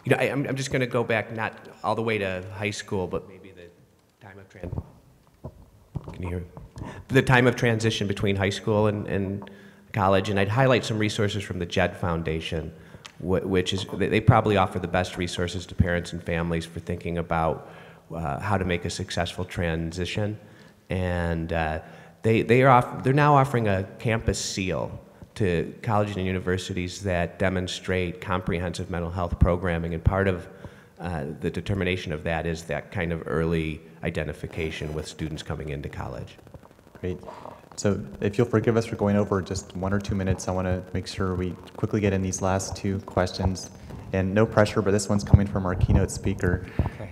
You know, I'm just going to go back, not all the way to high school, but maybe the time of can you hear me? The time of transition between high school and college, and I'd highlight some resources from the JED Foundation, which is, they probably offer the best resources to parents and families for thinking about how to make a successful transition. And they're now offering a campus seal to colleges and universities that demonstrate comprehensive mental health programming, and part of the determination of that is that kind of early identification with students coming into college. Great. So if you'll forgive us for going over just 1 or 2 minutes, I want to make sure we quickly get in these last 2 questions. And no pressure, but this one's coming from our keynote speaker. Okay.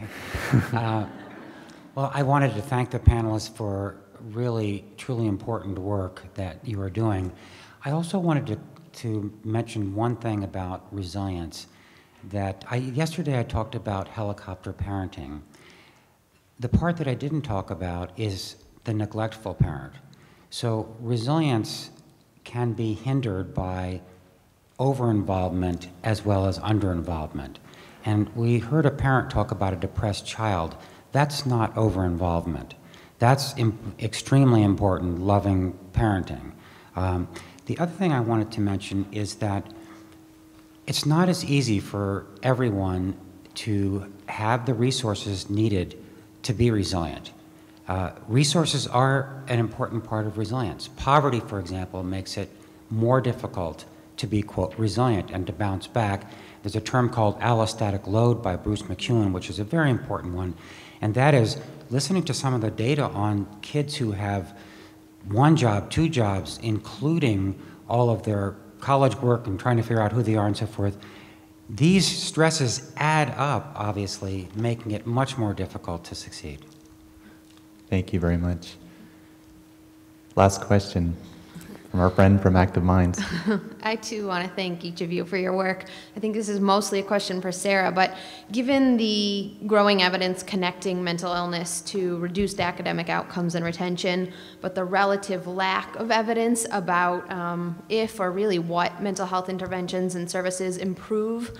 Well, I wanted to thank the panelists for really, truly important work that you are doing. I also wanted to mention one thing about resilience. That yesterday I talked about helicopter parenting. The part that I didn't talk about is the neglectful parent. So resilience can be hindered by over-involvement as well as under-involvement. And we heard a parent talk about a depressed child. That's not over-involvement. That's extremely important, loving parenting. The other thing I wanted to mention is that it's not as easy for everyone to have the resources needed to be resilient. Resources are an important part of resilience. Poverty, for example, makes it more difficult to be, quote, resilient and to bounce back. There's a term called allostatic load by Bruce McEwen, which is a very important one, and that is listening to some of the data on kids who have 1 job, 2 jobs, including all of their college work and trying to figure out who they are and so forth. These stresses add up, obviously, making it much more difficult to succeed. Thank you very much. Last question from our friend from Active Minds. I too want to thank each of you for your work. I think this is mostly a question for Sara, but given the growing evidence connecting mental illness to reduced academic outcomes and retention, but the relative lack of evidence about if or really what mental health interventions and services improve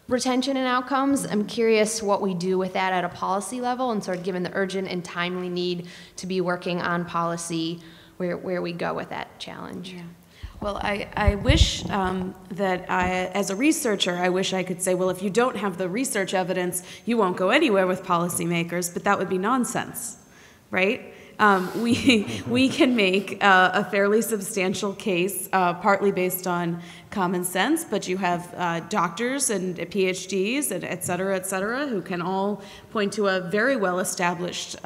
retention and outcomes, I'm curious what we do with that at a policy level, and sort of given the urgent and timely need to be working on policy, where we go with that challenge. Yeah. Well, I wish that as a researcher, I wish I could say, well, if you don't have the research evidence, you won't go anywhere with policymakers, but that would be nonsense, right? We can make a fairly substantial case, partly based on common sense, but you have doctors and PhDs and et cetera, who can all point to a very well-established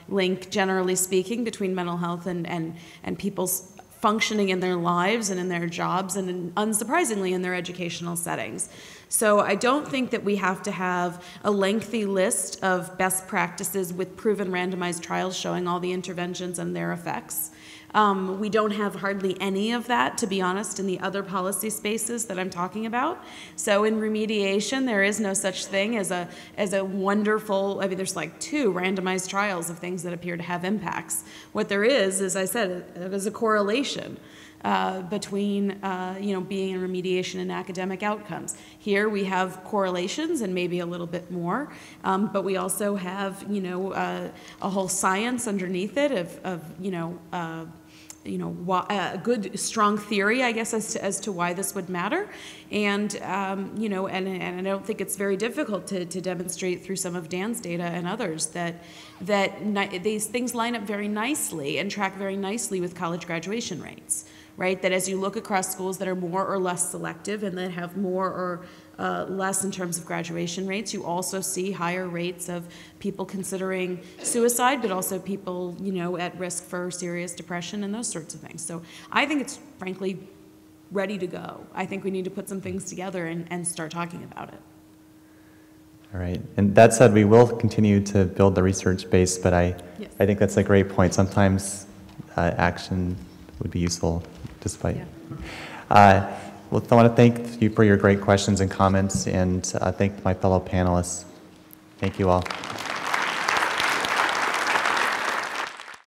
link, generally speaking, between mental health and people's functioning in their lives and in their jobs and, unsurprisingly, in their educational settings. So I don't think that we have to have a lengthy list of best practices with proven randomized trials showing all the interventions and their effects. We don't have hardly any of that, to be honest, in the other policy spaces that I'm talking about. So in remediation, there is no such thing as a wonderful, I mean, there's like 2 randomized trials of things that appear to have impacts. What there is, as I said, is a correlation between being in remediation and academic outcomes. Here we have correlations and maybe a little bit more, but we also have a whole science underneath it of a good strong theory, I guess, as to why this would matter, and and I don't think it's very difficult to demonstrate through some of Dan's data and others that these things line up very nicely and track very nicely with college graduation rates. Right, that as you look across schools that are more or less selective and that have more or less in terms of graduation rates, you also see higher rates of people considering suicide, but also people, at risk for serious depression and those sorts of things. So I think it's frankly ready to go. I think we need to put some things together and start talking about it. All right, and that said, we will continue to build the research base, but I think that's a great point. Sometimes action would be useful despite. Yeah. Well, I want to thank you for your great questions and comments, and thank my fellow panelists. Thank you all.